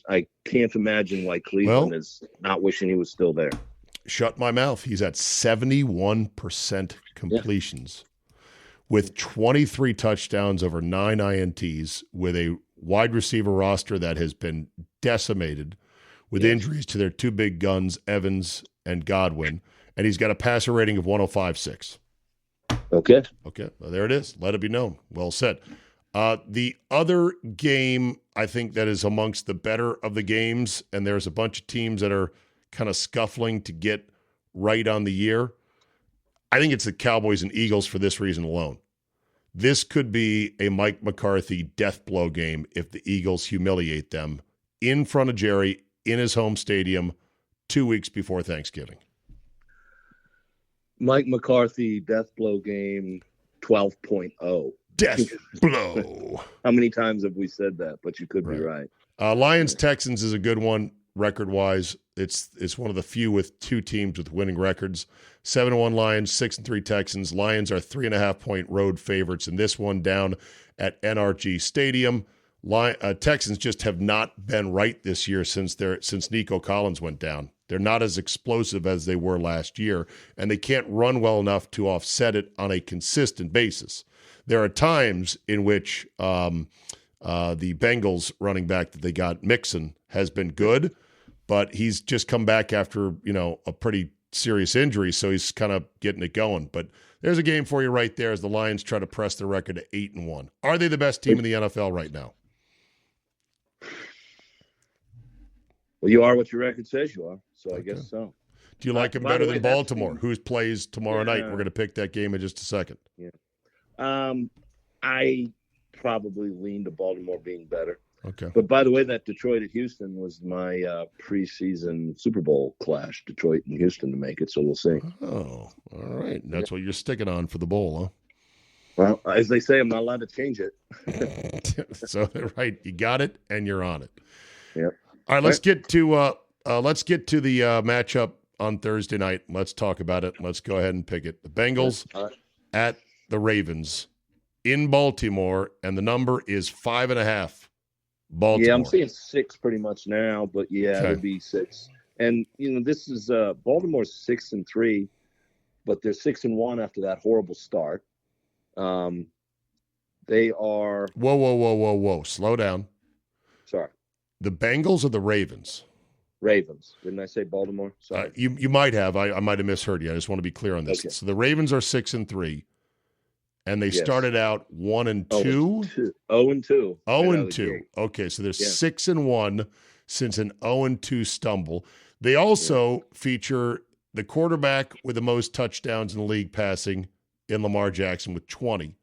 Speaker 7: I can't imagine why Cleveland is not wishing he was still there.
Speaker 1: Shut my mouth. He's at 71% completions with 23 touchdowns over 9 INTs with a wide receiver roster that has been decimated with injuries to their 2 big guns, Evans and Godwin. And he's got a passer rating of 105.6.
Speaker 7: Okay.
Speaker 1: Well, there it is. Let it be known. Well said. The other game, I think, that is amongst the better of the games, and there's a bunch of teams that are kind of scuffling to get right on the year. I think it's the Cowboys and Eagles for this reason alone. This could be a Mike McCarthy death blow game if the Eagles humiliate them in front of Jerry in his home stadium 2 weeks before Thanksgiving.
Speaker 7: Mike McCarthy death blow game 12.0.
Speaker 1: Death blow.
Speaker 7: How many times have we said that? But you could be right.
Speaker 1: Lions-Texans is a good one record-wise. It's one of the few with 2 teams with winning records. 7-1 Lions, 6-3 Texans. Lions are 3.5-point road favorites in this one down at NRG Stadium. Texans just have not been right this year since Nico Collins went down. They're not as explosive as they were last year, and they can't run well enough to offset it on a consistent basis. There are times in which the Bengals running back that they got, Mixon, has been good, but he's just come back after, a pretty serious injury, so he's kind of getting it going. But there's a game for you right there as the Lions try to press their record to 8-1. Are they the best team in the NFL right now?
Speaker 7: Well, you are what your record says you are, so I guess so.
Speaker 1: Do you like them better than Baltimore, who plays tomorrow night? We're going to pick that game in just a second.
Speaker 7: Yeah. I probably lean to Baltimore being better.
Speaker 1: Okay.
Speaker 7: But by the way, that Detroit at Houston was my preseason Super Bowl clash, Detroit and Houston to make it, so we'll see.
Speaker 1: Oh, all right. And that's what you're sticking on for the bowl, huh?
Speaker 7: Well, as they say, I'm not allowed to change it.
Speaker 1: So, right, you got it, and you're on it.
Speaker 7: Yeah.
Speaker 1: All right, let's get to the matchup on Thursday night. Let's talk about it. Let's go ahead and pick it. The Bengals at the Ravens in Baltimore, and the number is 5.5. Baltimore.
Speaker 7: Yeah, I'm seeing 6 pretty much now, but it'll be 6. And this is Baltimore's 6-3, but they're 6-1 after that horrible start. They are.
Speaker 1: Whoa! Slow down.
Speaker 7: Sorry.
Speaker 1: The Bengals or the Ravens?
Speaker 7: Ravens. Didn't I say Baltimore? Sorry.
Speaker 1: You might have. I might have misheard you. I just want to be clear on this. Okay. So the Ravens are 6-3, and they started out 1-2.
Speaker 7: 0-2.
Speaker 1: 0-2. Okay, so they're 6-1 since an 0-2 stumble. They also feature the quarterback with the most touchdowns in the league passing in Lamar Jackson with 20.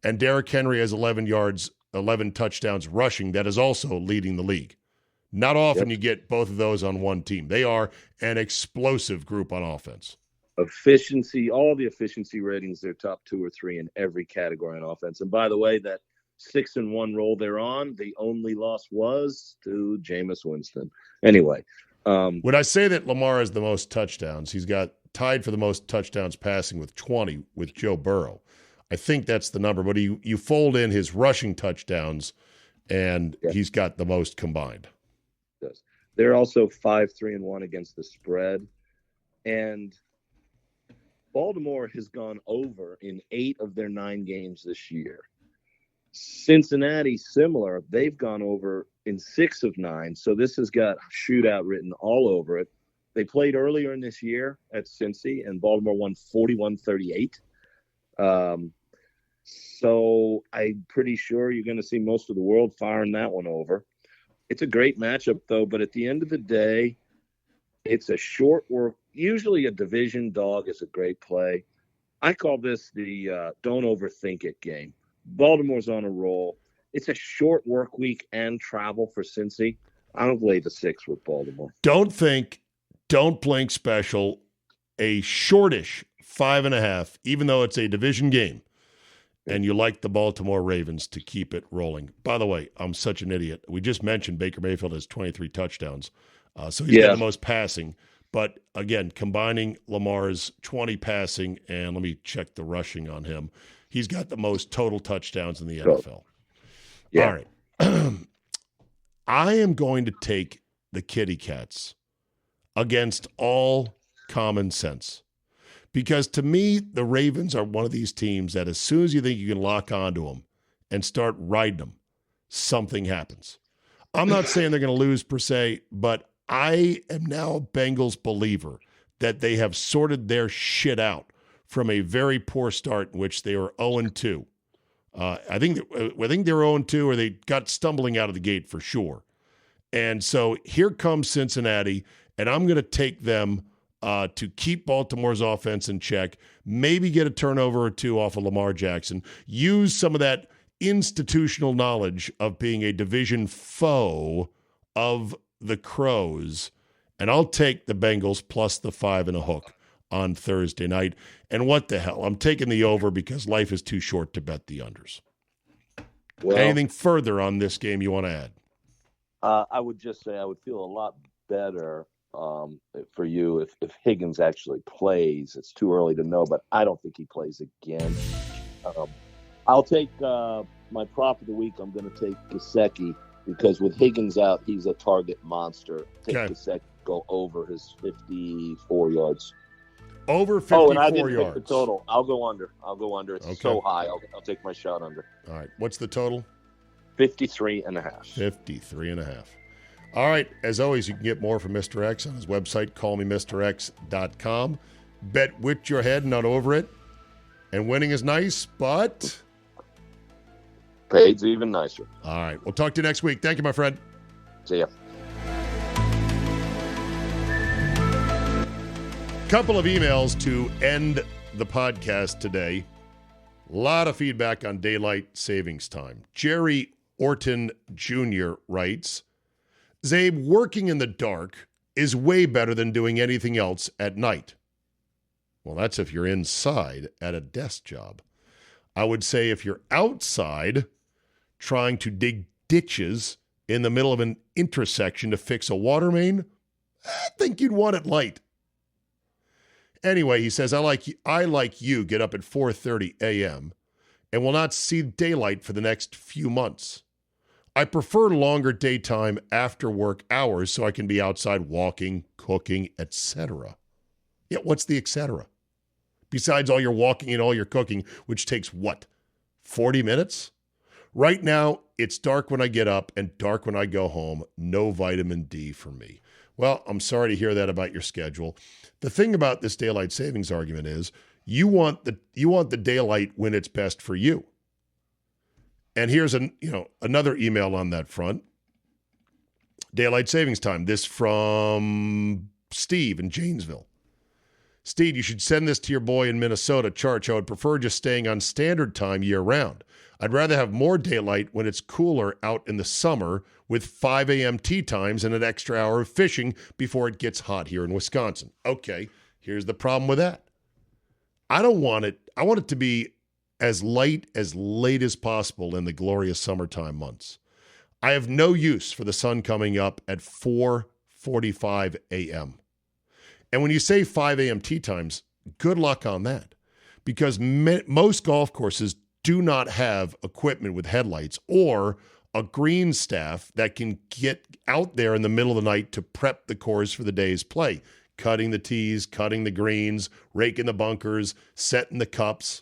Speaker 1: And Derrick Henry has 11 touchdowns rushing. That is also leading the league. Not often you get both of those on one team. They are an explosive group on offense.
Speaker 7: Efficiency, all the efficiency ratings, they're top 2 or 3 in every category on offense. And by the way, that 6-1 roll they're on, the only loss was to Jameis Winston. Anyway.
Speaker 1: When I say that Lamar has the most touchdowns, he's got tied for the most touchdowns passing with 20 with Joe Burrow. I think that's the number, but you fold in his rushing touchdowns, and he's got the most combined.
Speaker 7: Does. They're also 5-3-1 against the spread. And Baltimore has gone over in 8 of their 9 games this year. Cincinnati, similar. They've gone over in 6 of 9. So this has got shootout written all over it. They played earlier in this year at Cincy, and Baltimore won 41-38. So I'm pretty sure you're going to see most of the world firing that one over. It's a great matchup, though, but at the end of the day, it's a short work. Usually a division dog is a great play. I call this the don't overthink it game. Baltimore's on a roll. It's a short work week and travel for Cincy. I don't lay the 6 with Baltimore.
Speaker 1: Don't blink special, a shortish 5.5, even though it's a division game, and you like the Baltimore Ravens to keep it rolling. By the way, I'm such an idiot. We just mentioned Baker Mayfield has 23 touchdowns, so he's got the most passing. But again, combining Lamar's 20 passing, and let me check the rushing on him, he's got the most total touchdowns in the NFL. Yeah. All right. I am going to take the Kitty Cats against all common sense. Because to me, the Ravens are one of these teams that as soon as you think you can lock onto them and start riding them, something happens. I'm not saying they're going to lose per se, but I am now a Bengals believer that they have sorted their shit out from a very poor start in which they were 0-2. I think they were 0-2, or they got stumbling out of the gate for sure. And so here comes Cincinnati, and I'm going to take them to keep Baltimore's offense in check, maybe get a turnover or 2 off of Lamar Jackson, use some of that institutional knowledge of being a division foe of the Crows, and I'll take the Bengals plus the 5 and a hook on Thursday night. And what the hell? I'm taking the over because life is too short to bet the unders. Well, anything further on this game you want to add?
Speaker 8: I would just say I would feel a lot better for you if Higgins actually plays. It's too early to know, but I don't think he plays again. I'll take my prop of the week. I'm going to take Gesicki because with Higgins out, he's a target monster. Take Gesicki, go over his 54 yards.
Speaker 1: Over 54
Speaker 8: and I didn't
Speaker 1: yards.
Speaker 8: Pick the total. I'll go under. It's so high. I'll take my shot under.
Speaker 1: All right. What's the total?
Speaker 8: 53.5.
Speaker 1: 53.5. All right. As always, you can get more from Mr. X on his website, callmemrx.com. Bet with your head, not over it. And winning is nice, but
Speaker 8: paid's even nicer.
Speaker 1: All right. We'll talk to you next week. Thank you, my friend.
Speaker 8: See ya.
Speaker 1: Couple of emails to end the podcast today. A lot of feedback on daylight savings time. Jerry Orton Jr. writes, Czabe, working in the dark is way better than doing anything else at night. Well, that's if you're inside at a desk job. I would say if you're outside trying to dig ditches in the middle of an intersection to fix a water main, I think you'd want it light. Anyway, he says, I like you, get up at 4:30 a.m. and will not see daylight for the next few months. I prefer longer daytime after work hours so I can be outside walking, cooking, etc. Yeah, what's the etc.? Besides all your walking and all your cooking, which takes what, 40 minutes? Right now, it's dark when I get up and dark when I go home. No vitamin D for me. Well, I'm sorry to hear that about your schedule. The thing about this daylight savings argument is you want the daylight when it's best for you. And here's another email on that front. Daylight savings time. This from Steve in Janesville. Steve, you should send this to your boy in Minnesota, Charch. I would prefer just staying on standard time year round. I'd rather have more daylight when it's cooler out in the summer with 5 a.m. tea times and an extra hour of fishing before it gets hot here in Wisconsin. Okay, here's the problem with that. I don't want it. I want it to be as late as possible in the glorious summertime months. I have no use for the sun coming up at 4:45 a.m. And when you say 5 a.m. tee times, good luck on that, because most golf courses do not have equipment with headlights or a green staff that can get out there in the middle of the night to prep the course for the day's play, cutting the tees, cutting the greens, raking the bunkers, setting the cups.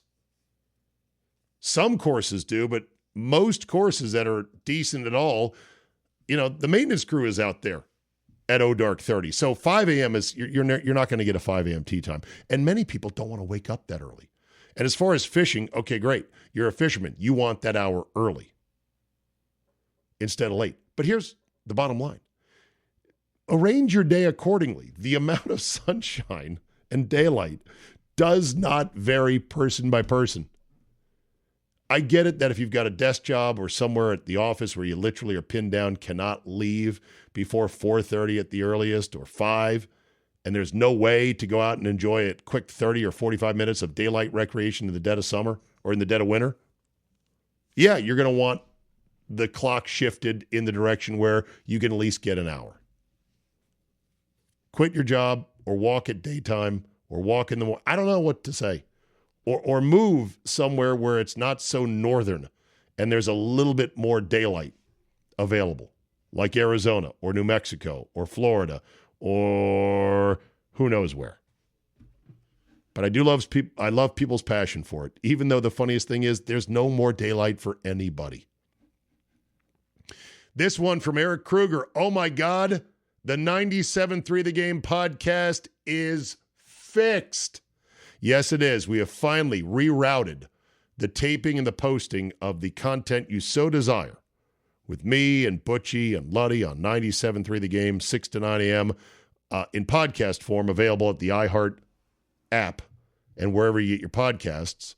Speaker 1: Some courses do, but most courses that are decent at all, the maintenance crew is out there at dark 30. So 5 a.m. is, you're not going to get a 5 a.m. tee time. And many people don't want to wake up that early. And as far as fishing, okay, great. You're a fisherman. You want that hour early instead of late. But here's the bottom line. Arrange your day accordingly. The amount of sunshine and daylight does not vary person by person. I get it that if you've got a desk job or somewhere at the office where you literally are pinned down, cannot leave before 4:30 at the earliest or 5, and there's no way to go out and enjoy a quick 30 or 45 minutes of daylight recreation in the dead of summer or in the dead of winter, yeah, you're going to want the clock shifted in the direction where you can at least get an hour. Quit your job or walk at daytime or walk in the morning. I don't know what to say. Or move somewhere where it's not so northern and there's a little bit more daylight available, like Arizona or New Mexico or Florida or who knows where. But I love people's passion for it, even though the funniest thing is there's no more daylight for anybody. This one from Eric Kruger. Oh, my God. The 97.3 The Game podcast is fixed. Yes, it is. We have finally rerouted the taping and the posting of the content you so desire with me and Butchie and Luddy on 97.3 The Game, 6 to 9 a.m. In podcast form, available at the iHeart app and wherever you get your podcasts.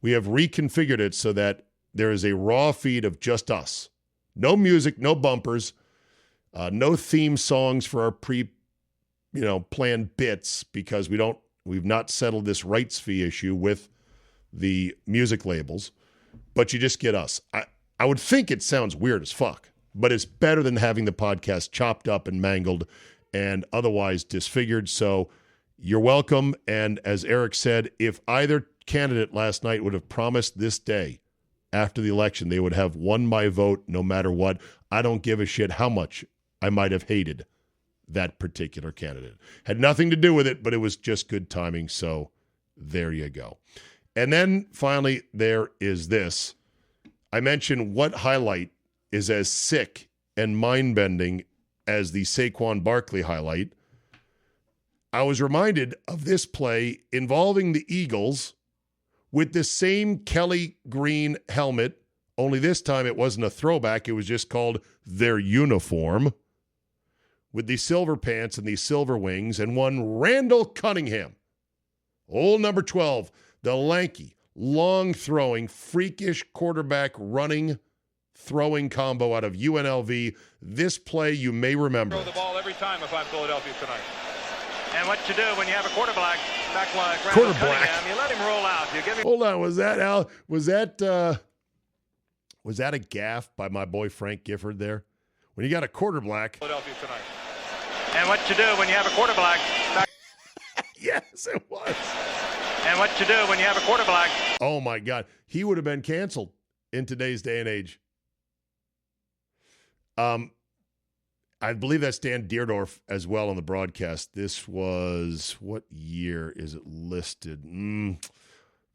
Speaker 1: We have reconfigured it so that there is a raw feed of just us. No music, no bumpers, no theme songs for our planned bits because we've not settled this rights fee issue with the music labels, but you just get us. I would think it sounds weird as fuck, but it's better than having the podcast chopped up and mangled and otherwise disfigured. So you're welcome. And as Eric said, if either candidate last night would have promised this day after the election, they would have won my vote no matter what. I don't give a shit how much I might have hated that particular candidate. Had nothing to do with it, but it was just good timing. So there you go. And then finally, there is this. I mentioned what highlight is as sick and mind-bending as the Saquon Barkley highlight. I was reminded of this play involving the Eagles with the same Kelly green helmet, only this time it wasn't a throwback. It was just called their uniform, with the silver pants and the silver wings, and one Randall Cunningham, old number 12, the lanky, long-throwing, freakish quarterback running, throwing combo out of UNLV. This play you may remember.
Speaker 9: Throw the ball every time if I'm Philadelphia tonight. And what you do when you have a quarterback back like Randall Cunningham, you let him roll out. You give him.
Speaker 1: Hold on, was that Al? Was that a gaffe by my boy Frank Gifford there? When you got a quarterback.
Speaker 9: Philadelphia tonight. And what you do when you have a quarterback back.
Speaker 1: Yes, it was.
Speaker 9: And what you do when you have a quarterback.
Speaker 1: Oh my God, he would have been canceled in today's day and age. I believe that's Dan Deerdorf as well on the broadcast. This was, what year is it listed?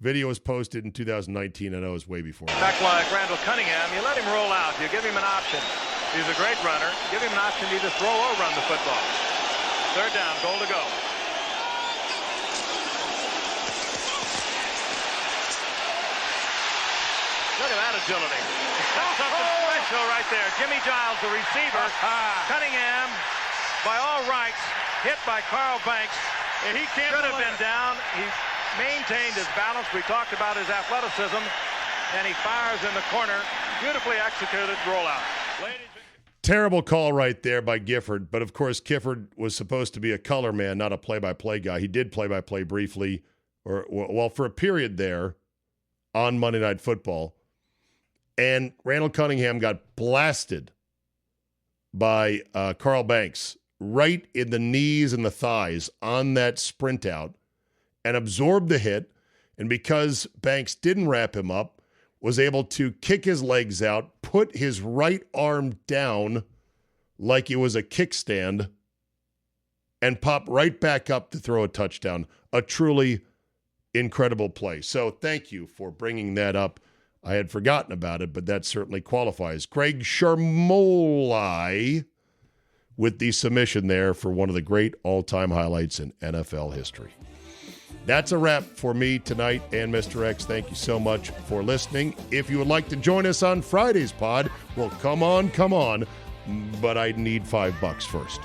Speaker 1: Video was posted in 2019. I know it's way before that.
Speaker 9: Back like Randall Cunningham, you let him roll out. You give him an option. He's a great runner. Give him an option to either throw or run the football. Third down, goal to go. Look at that agility. That's something special right there. Jimmy Giles, the receiver. Cunningham, by all rights, hit by Carl Banks. And he should have been down. He maintained his balance. We talked about his athleticism. And he fires in the corner. Beautifully executed rollout.
Speaker 1: Terrible call right there by Gifford. But, of course, Gifford was supposed to be a color man, not a play-by-play guy. He did play-by-play briefly, or for a period there on Monday Night Football. And Randall Cunningham got blasted by Carl Banks right in the knees and the thighs on that sprint out and absorbed the hit. And because Banks didn't wrap him up, was able to kick his legs out, put his right arm down like it was a kickstand, and pop right back up to throw a touchdown. A truly incredible play. So thank you for bringing that up. I had forgotten about it, but that certainly qualifies. Craig Sharmolai with the submission there for one of the great all-time highlights in NFL history. That's a wrap for me tonight and Mr. X. Thank you so much for listening. If you would like to join us on Friday's pod, well, come on, but I need $5 first.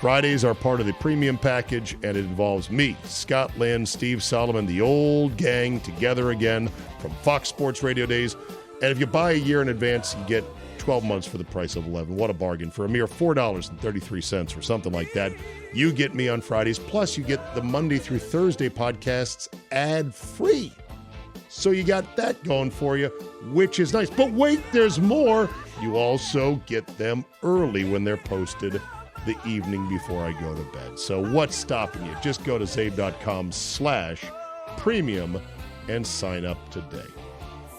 Speaker 1: Fridays are part of the premium package, and it involves me, Scott Lynn, Steve Solomon, the old gang together again from Fox Sports Radio days. And if you buy a year in advance, you get 12 months for the price of 11. What a bargain. For a mere $4.33 or something like that, you get me on Fridays. Plus, you get the Monday through Thursday podcasts ad-free. So you got that going for you, which is nice. But wait, there's more. You also get them early when they're posted the evening before I go to bed. So what's stopping you? Just go to czabe.com/premium and sign up today.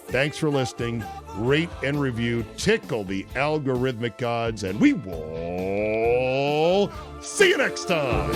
Speaker 1: Thanks for listening. Rate and review. Tickle the algorithmic gods, and we will see you next time.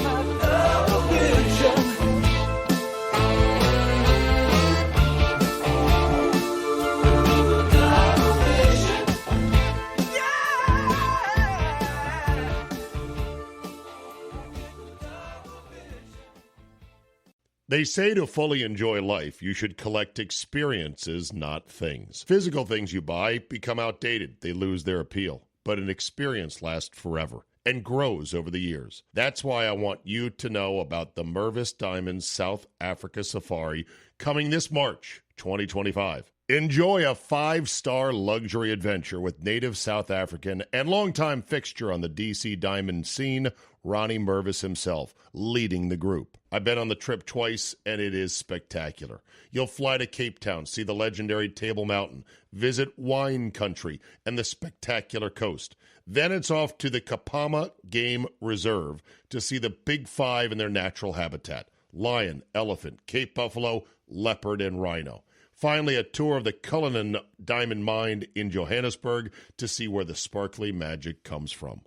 Speaker 1: They say to fully enjoy life, you should collect experiences, not things. Physical things you buy become outdated. They lose their appeal. But an experience lasts forever and grows over the years. That's why I want you to know about the Mervis Diamonds South Africa Safari coming this March 2025. Enjoy a 5-star luxury adventure with native South African and longtime fixture on the DC diamond scene, Ronnie Mervis himself, leading the group. I've been on the trip twice, and it is spectacular. You'll fly to Cape Town, see the legendary Table Mountain, visit wine country and the spectacular coast. Then it's off to the Kapama Game Reserve to see the Big Five in their natural habitat: lion, elephant, Cape buffalo, leopard, and rhino. Finally, a tour of the Cullinan Diamond Mine in Johannesburg to see where the sparkly magic comes from.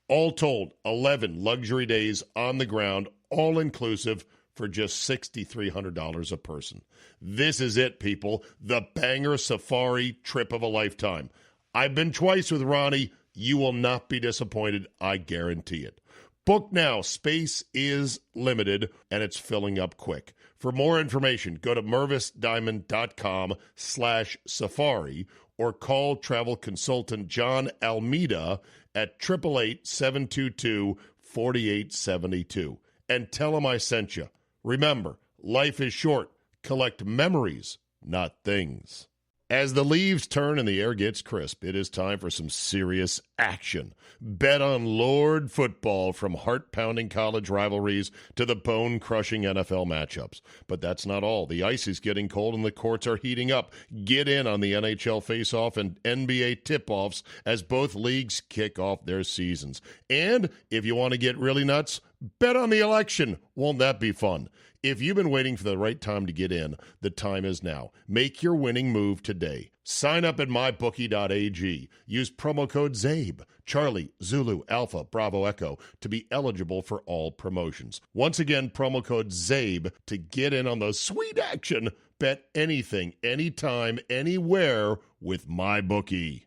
Speaker 1: All told, 11 luxury days on the ground, all-inclusive, for just $6,300 a person. This is it, people. The banger safari trip of a lifetime. I've been twice with Ronnie. You will not be disappointed. I guarantee it. Book now. Space is limited, and it's filling up quick. For more information, go to mervisdiamond.com/safari or call travel consultant John Almeida at 888-722-4872 and tell him I sent you. Remember, life is short. Collect memories, not things. As the leaves turn and the air gets crisp, it is time for some serious action. Bet on Lord football, from heart-pounding college rivalries to the bone-crushing NFL matchups. But that's not all. The ice is getting cold and the courts are heating up. Get in on the NHL face-off and NBA tip-offs as both leagues kick off their seasons. And if you want to get really nuts, bet on the election. Won't that be fun? If you've been waiting for the right time to get in, the time is now. Make your winning move today. Sign up at mybookie.ag. Use promo code ZABE, Charlie, Zulu, Alpha, Bravo, Echo, to be eligible for all promotions. Once again, promo code ZABE to get in on the sweet action. Bet anything, anytime, anywhere with MyBookie.